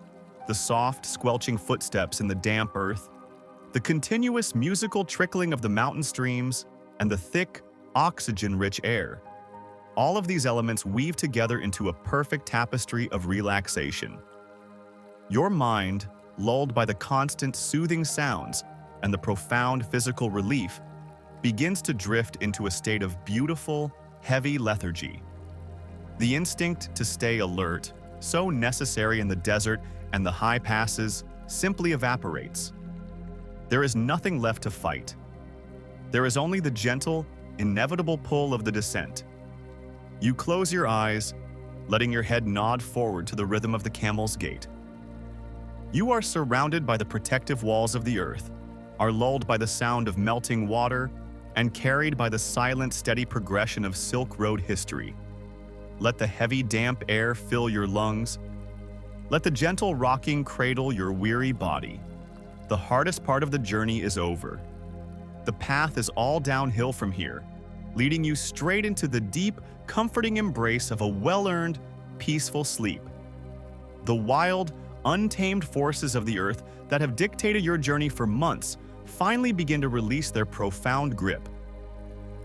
the soft, squelching footsteps in the damp earth, the continuous musical trickling of the mountain streams, and the thick, oxygen-rich air. All of these elements weave together into a perfect tapestry of relaxation. Your mind, lulled by the constant soothing sounds and the profound physical relief, begins to drift into a state of beautiful, heavy lethargy. The instinct to stay alert, so necessary in the desert and the high passes, simply evaporates. There is nothing left to fight. There is only the gentle, inevitable pull of the descent. You close your eyes, letting your head nod forward to the rhythm of the camel's gait. You are surrounded by the protective walls of the earth, are lulled by the sound of melting water, and carried by the silent, steady progression of Silk Road history. Let the heavy, damp air fill your lungs. Let the gentle rocking cradle your weary body. The hardest part of the journey is over. The path is all downhill from here, leading you straight into the deep, comforting embrace of a well-earned, peaceful sleep. The wild, untamed forces of the earth that have dictated your journey for months finally begin to release their profound grip.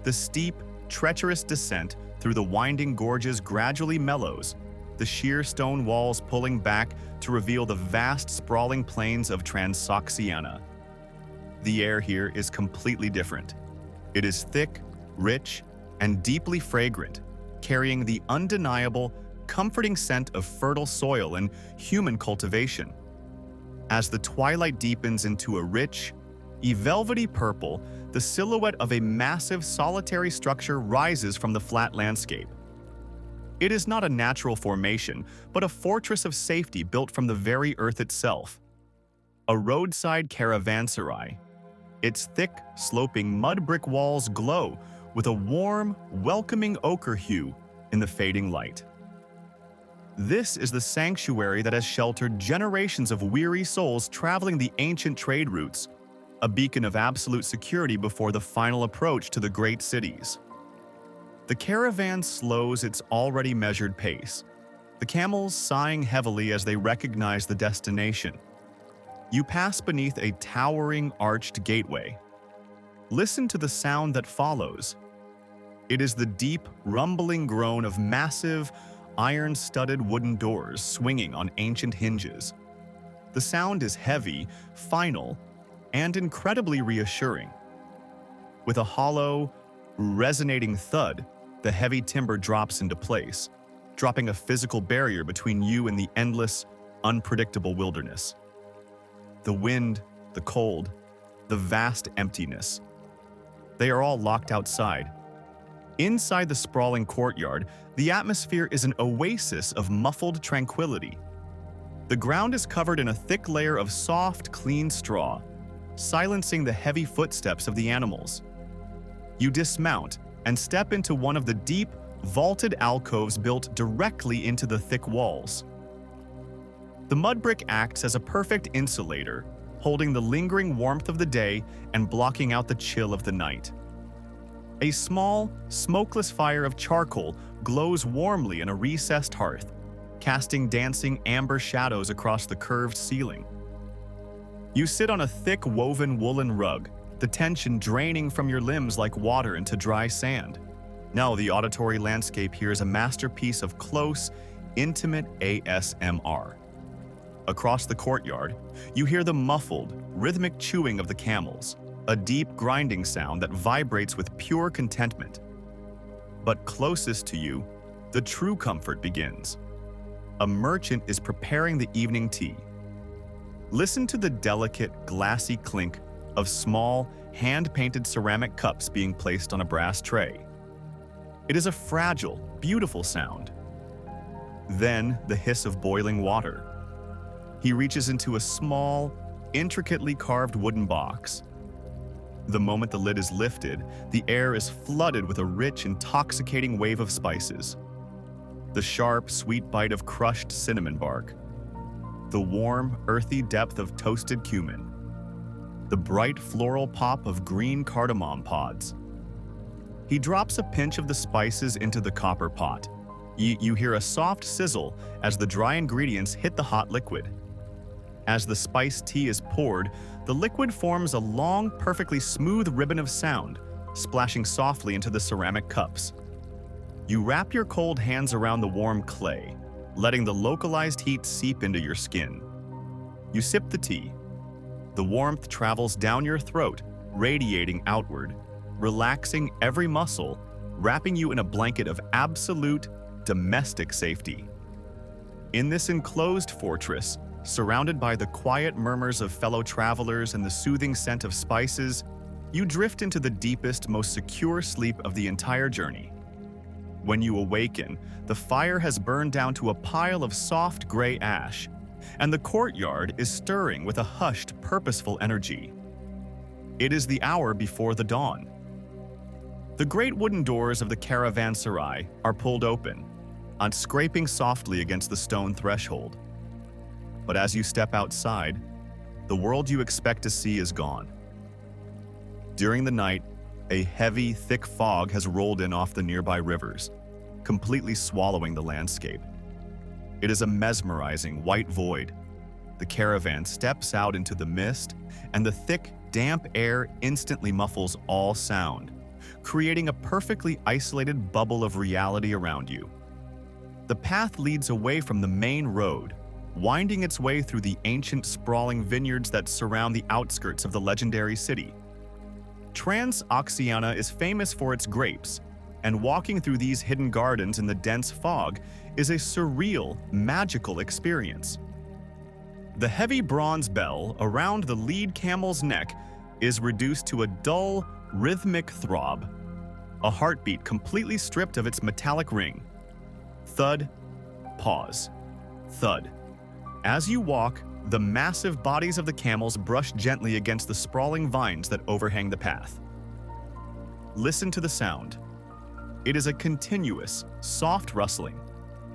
The steep, treacherous descent through the winding gorges gradually mellows, the sheer stone walls pulling back to reveal the vast, sprawling plains of Transoxiana. The air here is completely different. It is thick, rich, and deeply fragrant, carrying the undeniable, comforting scent of fertile soil and human cultivation. As the twilight deepens into a rich, velvety purple, the silhouette of a massive solitary structure rises from the flat landscape. It is not a natural formation, but a fortress of safety built from the very earth itself. A roadside caravanserai. Its thick, sloping mud brick walls glow with a warm, welcoming ochre hue in the fading light. This is the sanctuary that has sheltered generations of weary souls traveling the ancient trade routes, a beacon of absolute security before the final approach to the great cities. The caravan slows its already measured pace, the camels sighing heavily as they recognize the destination. You pass beneath a towering, arched gateway. Listen to the sound that follows. It is the deep, rumbling groan of massive, iron-studded wooden doors swinging on ancient hinges. The sound is heavy, final, and incredibly reassuring. With a hollow, resonating thud, the heavy timber drops into place, dropping a physical barrier between you and the endless, unpredictable wilderness. The wind, the cold, the vast emptiness. They are all locked outside. Inside the sprawling courtyard, the atmosphere is an oasis of muffled tranquility. The ground is covered in a thick layer of soft, clean straw, silencing the heavy footsteps of the animals. You dismount and step into one of the deep, vaulted alcoves built directly into the thick walls. The mud brick acts as a perfect insulator, holding the lingering warmth of the day and blocking out the chill of the night. A small, smokeless fire of charcoal glows warmly in a recessed hearth, casting dancing amber shadows across the curved ceiling. You sit on a thick woven woolen rug, the tension draining from your limbs like water into dry sand. Now the auditory landscape here is a masterpiece of close, intimate ASMR. Across the courtyard, you hear the muffled, rhythmic chewing of the camels, a deep grinding sound that vibrates with pure contentment. But closest to you, the true comfort begins. A merchant is preparing the evening tea. Listen to the delicate, glassy clink of small, hand-painted ceramic cups being placed on a brass tray. It is a fragile, beautiful sound. Then the hiss of boiling water. He reaches into a small, intricately carved wooden box. The moment the lid is lifted, the air is flooded with a rich, intoxicating wave of spices. The sharp, sweet bite of crushed cinnamon bark. The warm, earthy depth of toasted cumin. The bright floral pop of green cardamom pods. He drops a pinch of the spices into the copper pot. You hear a soft sizzle as the dry ingredients hit the hot liquid. As the spiced tea is poured, the liquid forms a long, perfectly smooth ribbon of sound, splashing softly into the ceramic cups. You wrap your cold hands around the warm clay, letting the localized heat seep into your skin. You sip the tea. The warmth travels down your throat, radiating outward, relaxing every muscle, wrapping you in a blanket of absolute, domestic safety. In this enclosed fortress, surrounded by the quiet murmurs of fellow travelers and the soothing scent of spices, you drift into the deepest, most secure sleep of the entire journey. When you awaken, the fire has burned down to a pile of soft gray ash, and the courtyard is stirring with a hushed, purposeful energy. It is the hour before the dawn. The great wooden doors of the caravanserai are pulled open, scraping softly against the stone threshold. But as you step outside, the world you expect to see is gone. During the night, a heavy, thick fog has rolled in off the nearby rivers, completely swallowing the landscape. It is a mesmerizing white void. The caravan steps out into the mist, and the thick, damp air instantly muffles all sound, creating a perfectly isolated bubble of reality around you. The path leads away from the main road, winding its way through the ancient, sprawling vineyards that surround the outskirts of the legendary city. Transoxiana is famous for its grapes, and walking through these hidden gardens in the dense fog is a surreal, magical experience. The heavy bronze bell around the lead camel's neck is reduced to a dull, rhythmic throb, a heartbeat completely stripped of its metallic ring. Thud, pause, thud. As you walk, the massive bodies of the camels brush gently against the sprawling vines that overhang the path. Listen to the sound. It is a continuous, soft rustling,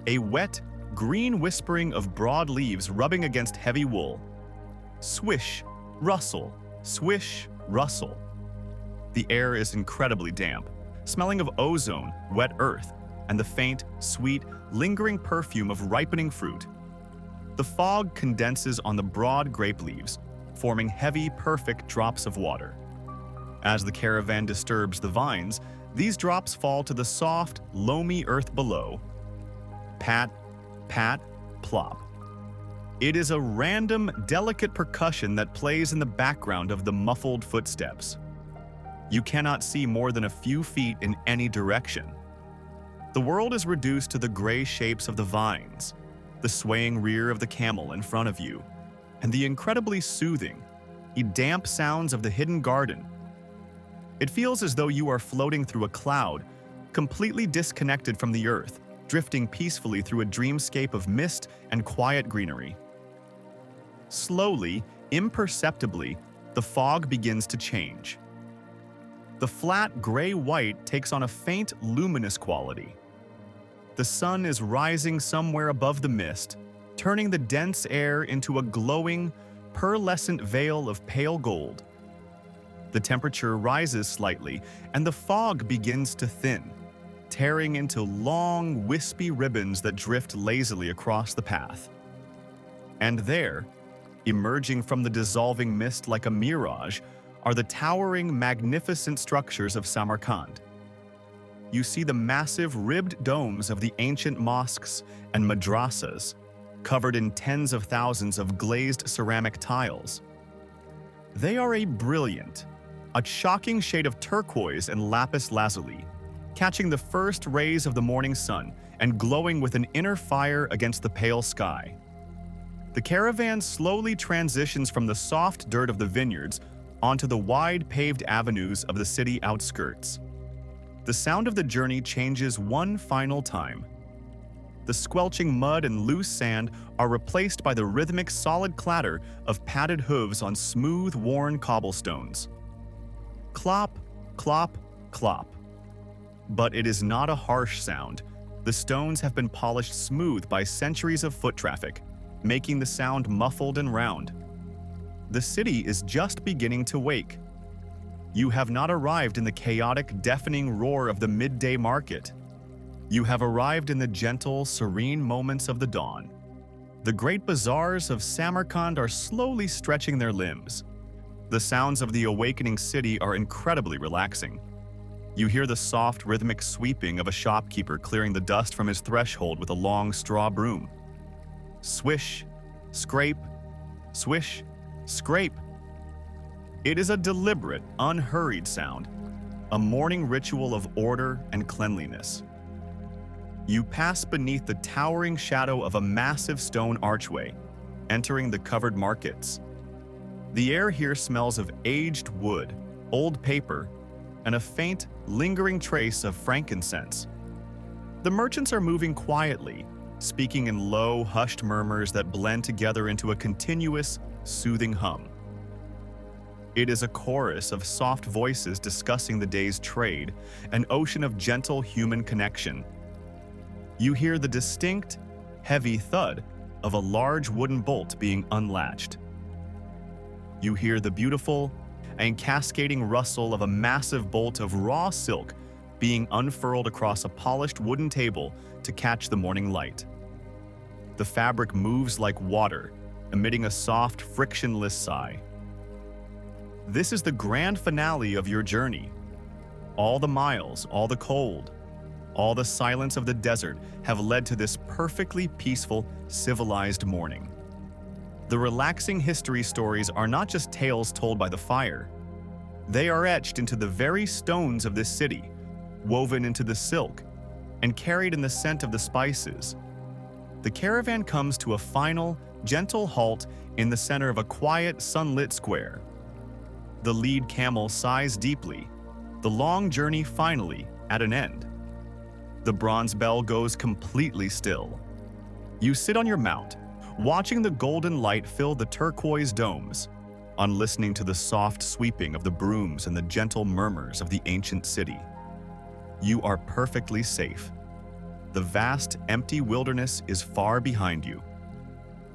a wet, green whispering of broad leaves rubbing against heavy wool. Swish, rustle, swish, rustle. The air is incredibly damp, smelling of ozone, wet earth, and the faint, sweet, lingering perfume of ripening fruit. The fog condenses on the broad grape leaves, forming heavy, perfect drops of water. As the caravan disturbs the vines, these drops fall to the soft, loamy earth below. Pat, pat, plop. It is a random, delicate percussion that plays in the background of the muffled footsteps. You cannot see more than a few feet in any direction. The world is reduced to the gray shapes of the vines, the swaying rear of the camel in front of you, and the incredibly soothing, damp sounds of the hidden garden. It feels as though you are floating through a cloud, completely disconnected from the earth, drifting peacefully through a dreamscape of mist and quiet greenery. Slowly, imperceptibly, the fog begins to change. The flat gray-white takes on a faint, luminous quality. The sun is rising somewhere above the mist, turning the dense air into a glowing, pearlescent veil of pale gold. The temperature rises slightly, and the fog begins to thin, tearing into long, wispy ribbons that drift lazily across the path. And there, emerging from the dissolving mist like a mirage, are the towering, magnificent structures of Samarkand. You see the massive ribbed domes of the ancient mosques and madrasas, covered in tens of thousands of glazed ceramic tiles. They are a brilliant, a shocking shade of turquoise and lapis lazuli, catching the first rays of the morning sun and glowing with an inner fire against the pale sky. The caravan slowly transitions from the soft dirt of the vineyards onto the wide paved avenues of the city outskirts. The sound of the journey changes one final time. The squelching mud and loose sand are replaced by the rhythmic solid clatter of padded hooves on smooth, worn cobblestones. Clop, clop, clop. But it is not a harsh sound. The stones have been polished smooth by centuries of foot traffic, making the sound muffled and round. The city is just beginning to wake. You have not arrived in the chaotic, deafening roar of the midday market. You have arrived in the gentle, serene moments of the dawn. The great bazaars of Samarkand are slowly stretching their limbs. The sounds of the awakening city are incredibly relaxing. You hear the soft, rhythmic sweeping of a shopkeeper clearing the dust from his threshold with a long straw broom. Swish, scrape, swish, scrape. It is a deliberate, unhurried sound, a morning ritual of order and cleanliness. You pass beneath the towering shadow of a massive stone archway, entering the covered markets. The air here smells of aged wood, old paper, and a faint, lingering trace of frankincense. The merchants are moving quietly, speaking in low, hushed murmurs that blend together into a continuous, soothing hum. It is a chorus of soft voices discussing the day's trade, an ocean of gentle human connection. You hear the distinct, heavy thud of a large wooden bolt being unlatched. You hear the beautiful and cascading rustle of a massive bolt of raw silk being unfurled across a polished wooden table to catch the morning light. The fabric moves like water, emitting a soft, frictionless sigh. This is the grand finale of your journey. All the miles, all the cold, all the silence of the desert have led to this perfectly peaceful, civilized morning. The relaxing history stories are not just tales told by the fire. They are etched into the very stones of this city, woven into the silk, and carried in the scent of the spices. The caravan comes to a final, gentle halt in the center of a quiet, sunlit square. The lead camel sighs deeply, the long journey finally at an end. The bronze bell goes completely still. You sit on your mount, watching the golden light fill the turquoise domes, listening to the soft sweeping of the brooms and the gentle murmurs of the ancient city. You are perfectly safe. The vast, empty wilderness is far behind you.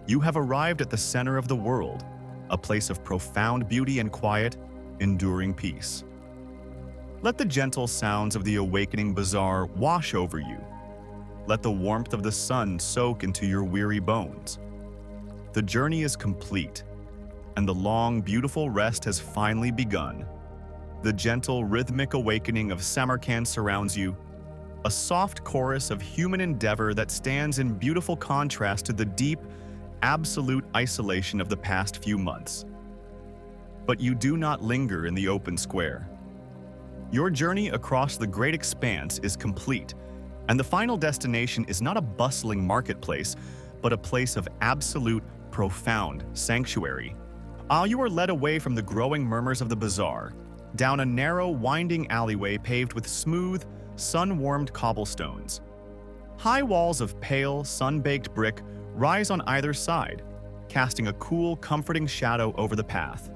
You have arrived at the center of the world, a place of profound beauty and quiet, enduring peace. Let the gentle sounds of the awakening bazaar wash over you. Let the warmth of the sun soak into your weary bones. The journey is complete, and the long, beautiful rest has finally begun. The gentle, rhythmic awakening of Samarkand surrounds you, a soft chorus of human endeavor that stands in beautiful contrast to the deep, absolute isolation of the past few months. But you do not linger in the open square. Your journey across the great expanse is complete, and the final destination is not a bustling marketplace, but a place of absolute, profound sanctuary. You are led away from the growing murmurs of the bazaar, down a narrow, winding alleyway paved with smooth, sun-warmed cobblestones. High walls of pale, sun-baked brick rise on either side, casting a cool, comforting shadow over the path.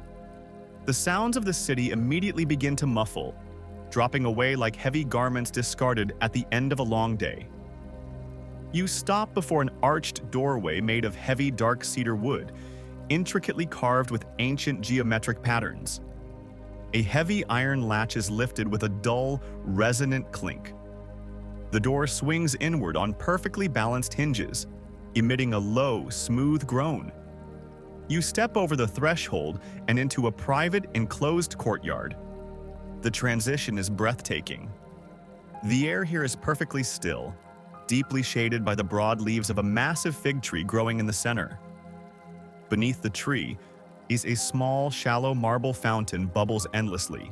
The sounds of the city immediately begin to muffle, dropping away like heavy garments discarded at the end of a long day. You stop before an arched doorway made of heavy, dark cedar wood, intricately carved with ancient geometric patterns. A heavy iron latch is lifted with a dull, resonant clink. The door swings inward on perfectly balanced hinges, emitting a low, smooth groan. You step over the threshold and into a private, enclosed courtyard. The transition is breathtaking. The air here is perfectly still, deeply shaded by the broad leaves of a massive fig tree growing in the center. Beneath the tree is a small, shallow marble fountain bubbles endlessly.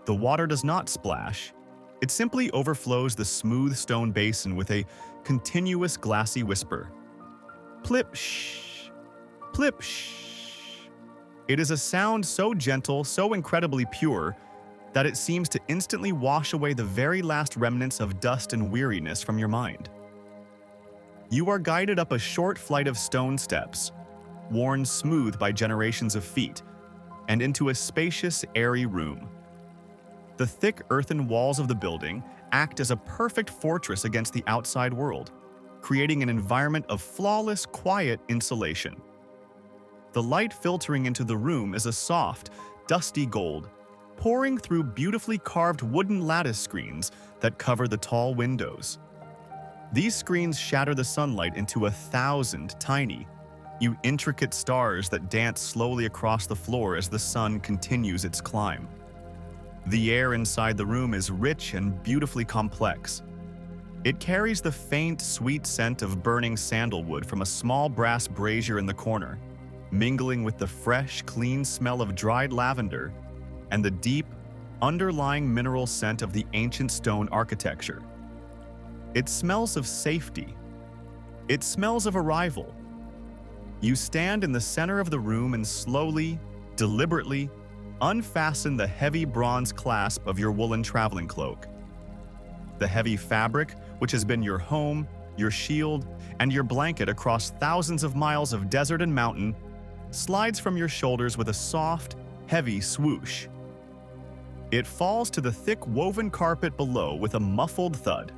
The water does not splash. It simply overflows the smooth stone basin with a continuous glassy whisper. Plip shh, plip shh. It is a sound so gentle, so incredibly pure, that it seems to instantly wash away the very last remnants of dust and weariness from your mind. You are guided up a short flight of stone steps, worn smooth by generations of feet, and into a spacious, airy room. The thick earthen walls of the building act as a perfect fortress against the outside world, creating an environment of flawless, quiet insulation. The light filtering into the room is a soft, dusty gold, pouring through beautifully carved wooden lattice screens that cover the tall windows. These screens shatter the sunlight into 1,000 tiny, intricate stars that dance slowly across the floor as the sun continues its climb. The air inside the room is rich and beautifully complex. It carries the faint, sweet scent of burning sandalwood from a small brass brazier in the corner, mingling with the fresh, clean smell of dried lavender and the deep, underlying mineral scent of the ancient stone architecture. It smells of safety. It smells of arrival. You stand in the center of the room and slowly, deliberately, unfasten the heavy bronze clasp of your woolen traveling cloak. The heavy fabric, which has been your home, your shield, and your blanket across thousands of miles of desert and mountain, slides from your shoulders with a soft, heavy swoosh. It falls to the thick woven carpet below with a muffled thud.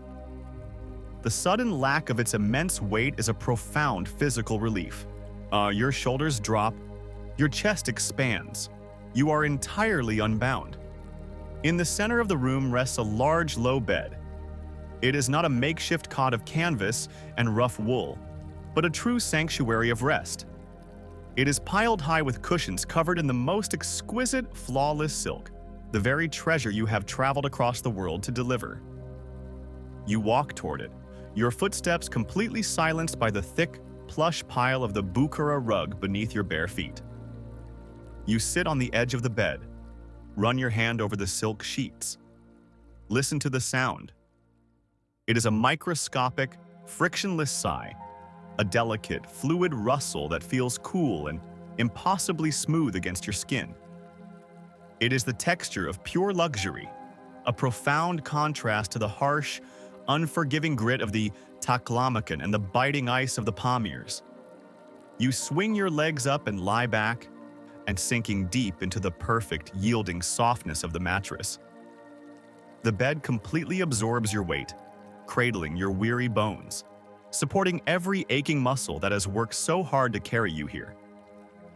The sudden lack of its immense weight is a profound physical relief. Your shoulders drop, your chest expands. You are entirely unbound. In the center of the room rests a large, low bed. It is not a makeshift cot of canvas and rough wool, but a true sanctuary of rest. It is piled high with cushions covered in the most exquisite, flawless silk, the very treasure you have traveled across the world to deliver. You walk toward it, your footsteps completely silenced by the thick, plush pile of the Bukhara rug beneath your bare feet. You sit on the edge of the bed, run your hand over the silk sheets. Listen to the sound. It is a microscopic, frictionless sigh, a delicate, fluid rustle that feels cool and impossibly smooth against your skin. It is the texture of pure luxury, a profound contrast to the harsh, unforgiving grit of the taklamakan and the biting ice of the Pamirs. You swing your legs up and lie back, and sinking deep into the perfect, yielding softness of the mattress. The bed completely absorbs your weight, cradling your weary bones, supporting every aching muscle that has worked so hard to carry you here.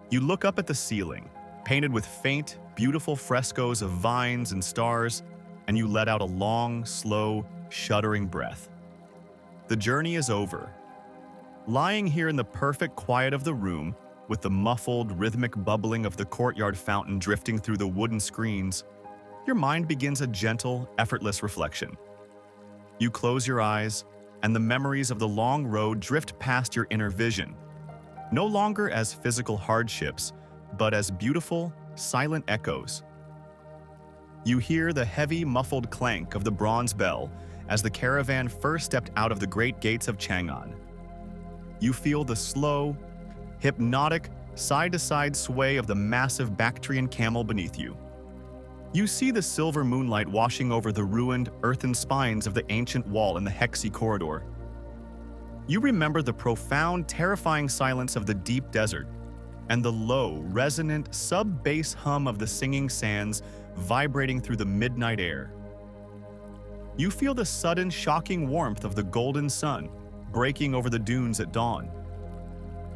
You look up at the ceiling, painted with faint, beautiful frescoes of vines and stars, and you let out a long, slow, shuddering breath. The journey is over. Lying here in the perfect quiet of the room, with the muffled, rhythmic bubbling of the courtyard fountain drifting through the wooden screens, your mind begins a gentle, effortless reflection. You close your eyes, and the memories of the long road drift past your inner vision, no longer as physical hardships, but as beautiful, silent echoes. You hear the heavy, muffled clank of the bronze bell as the caravan first stepped out of the great gates of Chang'an. You feel the slow, hypnotic, side-to-side sway of the massive Bactrian camel beneath you. You see the silver moonlight washing over the ruined, earthen spines of the ancient wall in the Hexi Corridor. You remember the profound, terrifying silence of the deep desert and the low, resonant, sub-bass hum of the singing sands vibrating through the midnight air. You feel the sudden, shocking warmth of the golden sun breaking over the dunes at dawn.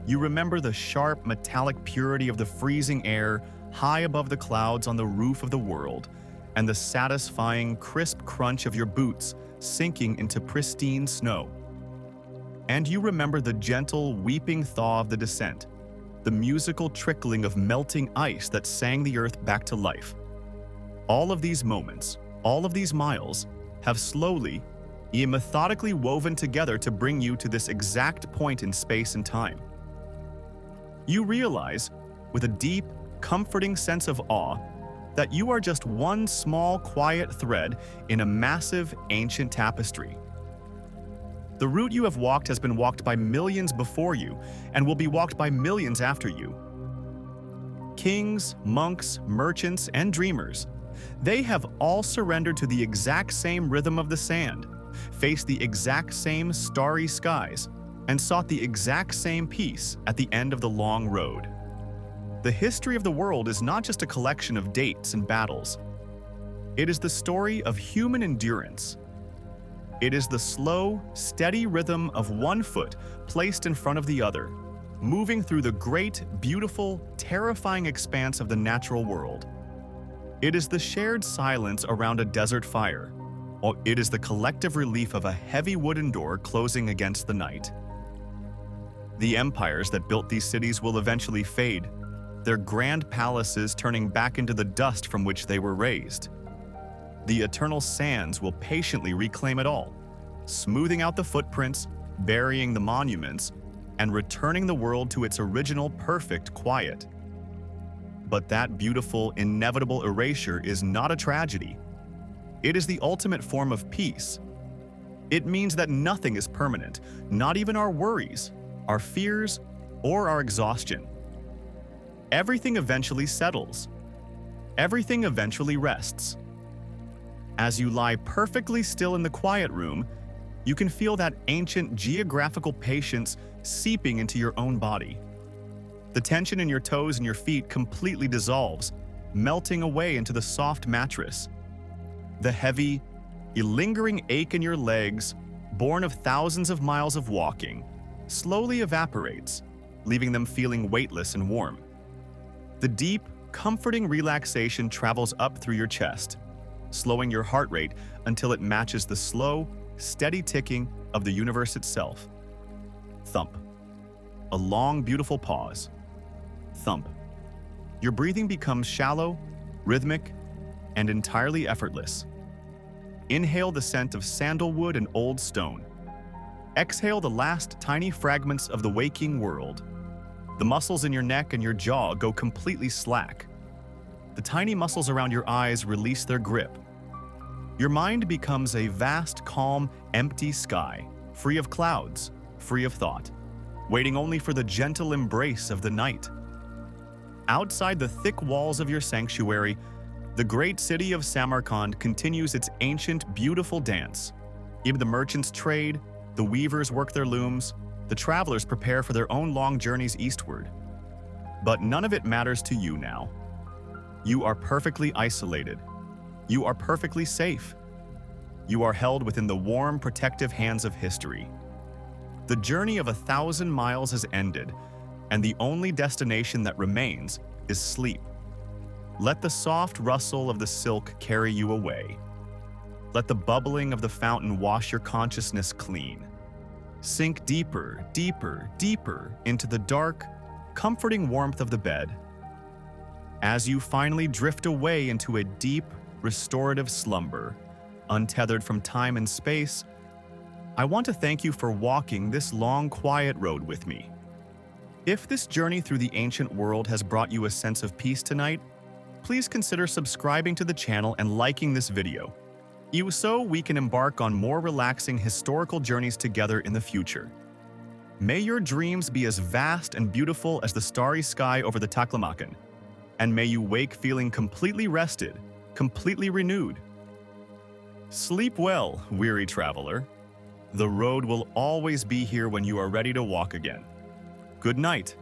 You remember the sharp, metallic purity of the freezing air high above the clouds on the roof of the world, and the satisfying, crisp crunch of your boots sinking into pristine snow. And you remember the gentle, weeping thaw of the descent, the musical trickling of melting ice that sang the earth back to life. All of these moments, all of these miles, have slowly, yet methodically woven together to bring you to this exact point in space and time. You realize, with a deep, comforting sense of awe, that you are just one small, quiet thread in a massive, ancient tapestry. The route you have walked has been walked by millions before you and will be walked by millions after you. Kings, monks, merchants, and dreamers, they have all surrendered to the exact same rhythm of the sand, faced the exact same starry skies, and sought the exact same peace at the end of the long road. The history of the world is not just a collection of dates and battles. It is the story of human endurance. It is the slow, steady rhythm of one foot placed in front of the other, moving through the great, beautiful, terrifying expanse of the natural world. It is the shared silence around a desert fire, or it is the collective relief of a heavy wooden door closing against the night. The empires that built these cities will eventually fade, their grand palaces turning back into the dust from which they were raised. The eternal sands will patiently reclaim it all, smoothing out the footprints, burying the monuments, and returning the world to its original perfect quiet. But that beautiful, inevitable erasure is not a tragedy. It is the ultimate form of peace. It means that nothing is permanent, not even our worries, our fears, or our exhaustion. Everything eventually settles. Everything eventually rests. As you lie perfectly still in the quiet room, you can feel that ancient geographical patience seeping into your own body. The tension in your toes and your feet completely dissolves, melting away into the soft mattress. The heavy, lingering ache in your legs, born of thousands of miles of walking, slowly evaporates, leaving them feeling weightless and warm. The deep, comforting relaxation travels up through your chest, slowing your heart rate until it matches the slow, steady ticking of the universe itself. Thump. A long, beautiful pause. Thump. Your breathing becomes shallow, rhythmic, and entirely effortless. Inhale the scent of sandalwood and old stone. Exhale the last tiny fragments of the waking world. The muscles in your neck and your jaw go completely slack. The tiny muscles around your eyes release their grip. Your mind becomes a vast, calm, empty sky, free of clouds, free of thought, waiting only for the gentle embrace of the night. Outside the thick walls of your sanctuary, the great city of Samarkand continues its ancient, beautiful dance. Even the merchants trade, the weavers work their looms, the travelers prepare for their own long journeys eastward. But none of it matters to you now. You are perfectly isolated. You are perfectly safe. You are held within the warm, protective hands of history. The journey of 1,000 miles has ended, and the only destination that remains is sleep. Let the soft rustle of the silk carry you away. Let the bubbling of the fountain wash your consciousness clean. Sink deeper, deeper, deeper into the dark, comforting warmth of the bed. As you finally drift away into a deep, restorative slumber, untethered from time and space, I want to thank you for walking this long, quiet road with me. If this journey through the ancient world has brought you a sense of peace tonight, please consider subscribing to the channel and liking this video. So we can embark on more relaxing historical journeys together in the future. May your dreams be as vast and beautiful as the starry sky over the Taklamakan, and may you wake feeling completely rested, completely renewed. Sleep well, weary traveler. The road will always be here when you are ready to walk again. Good night.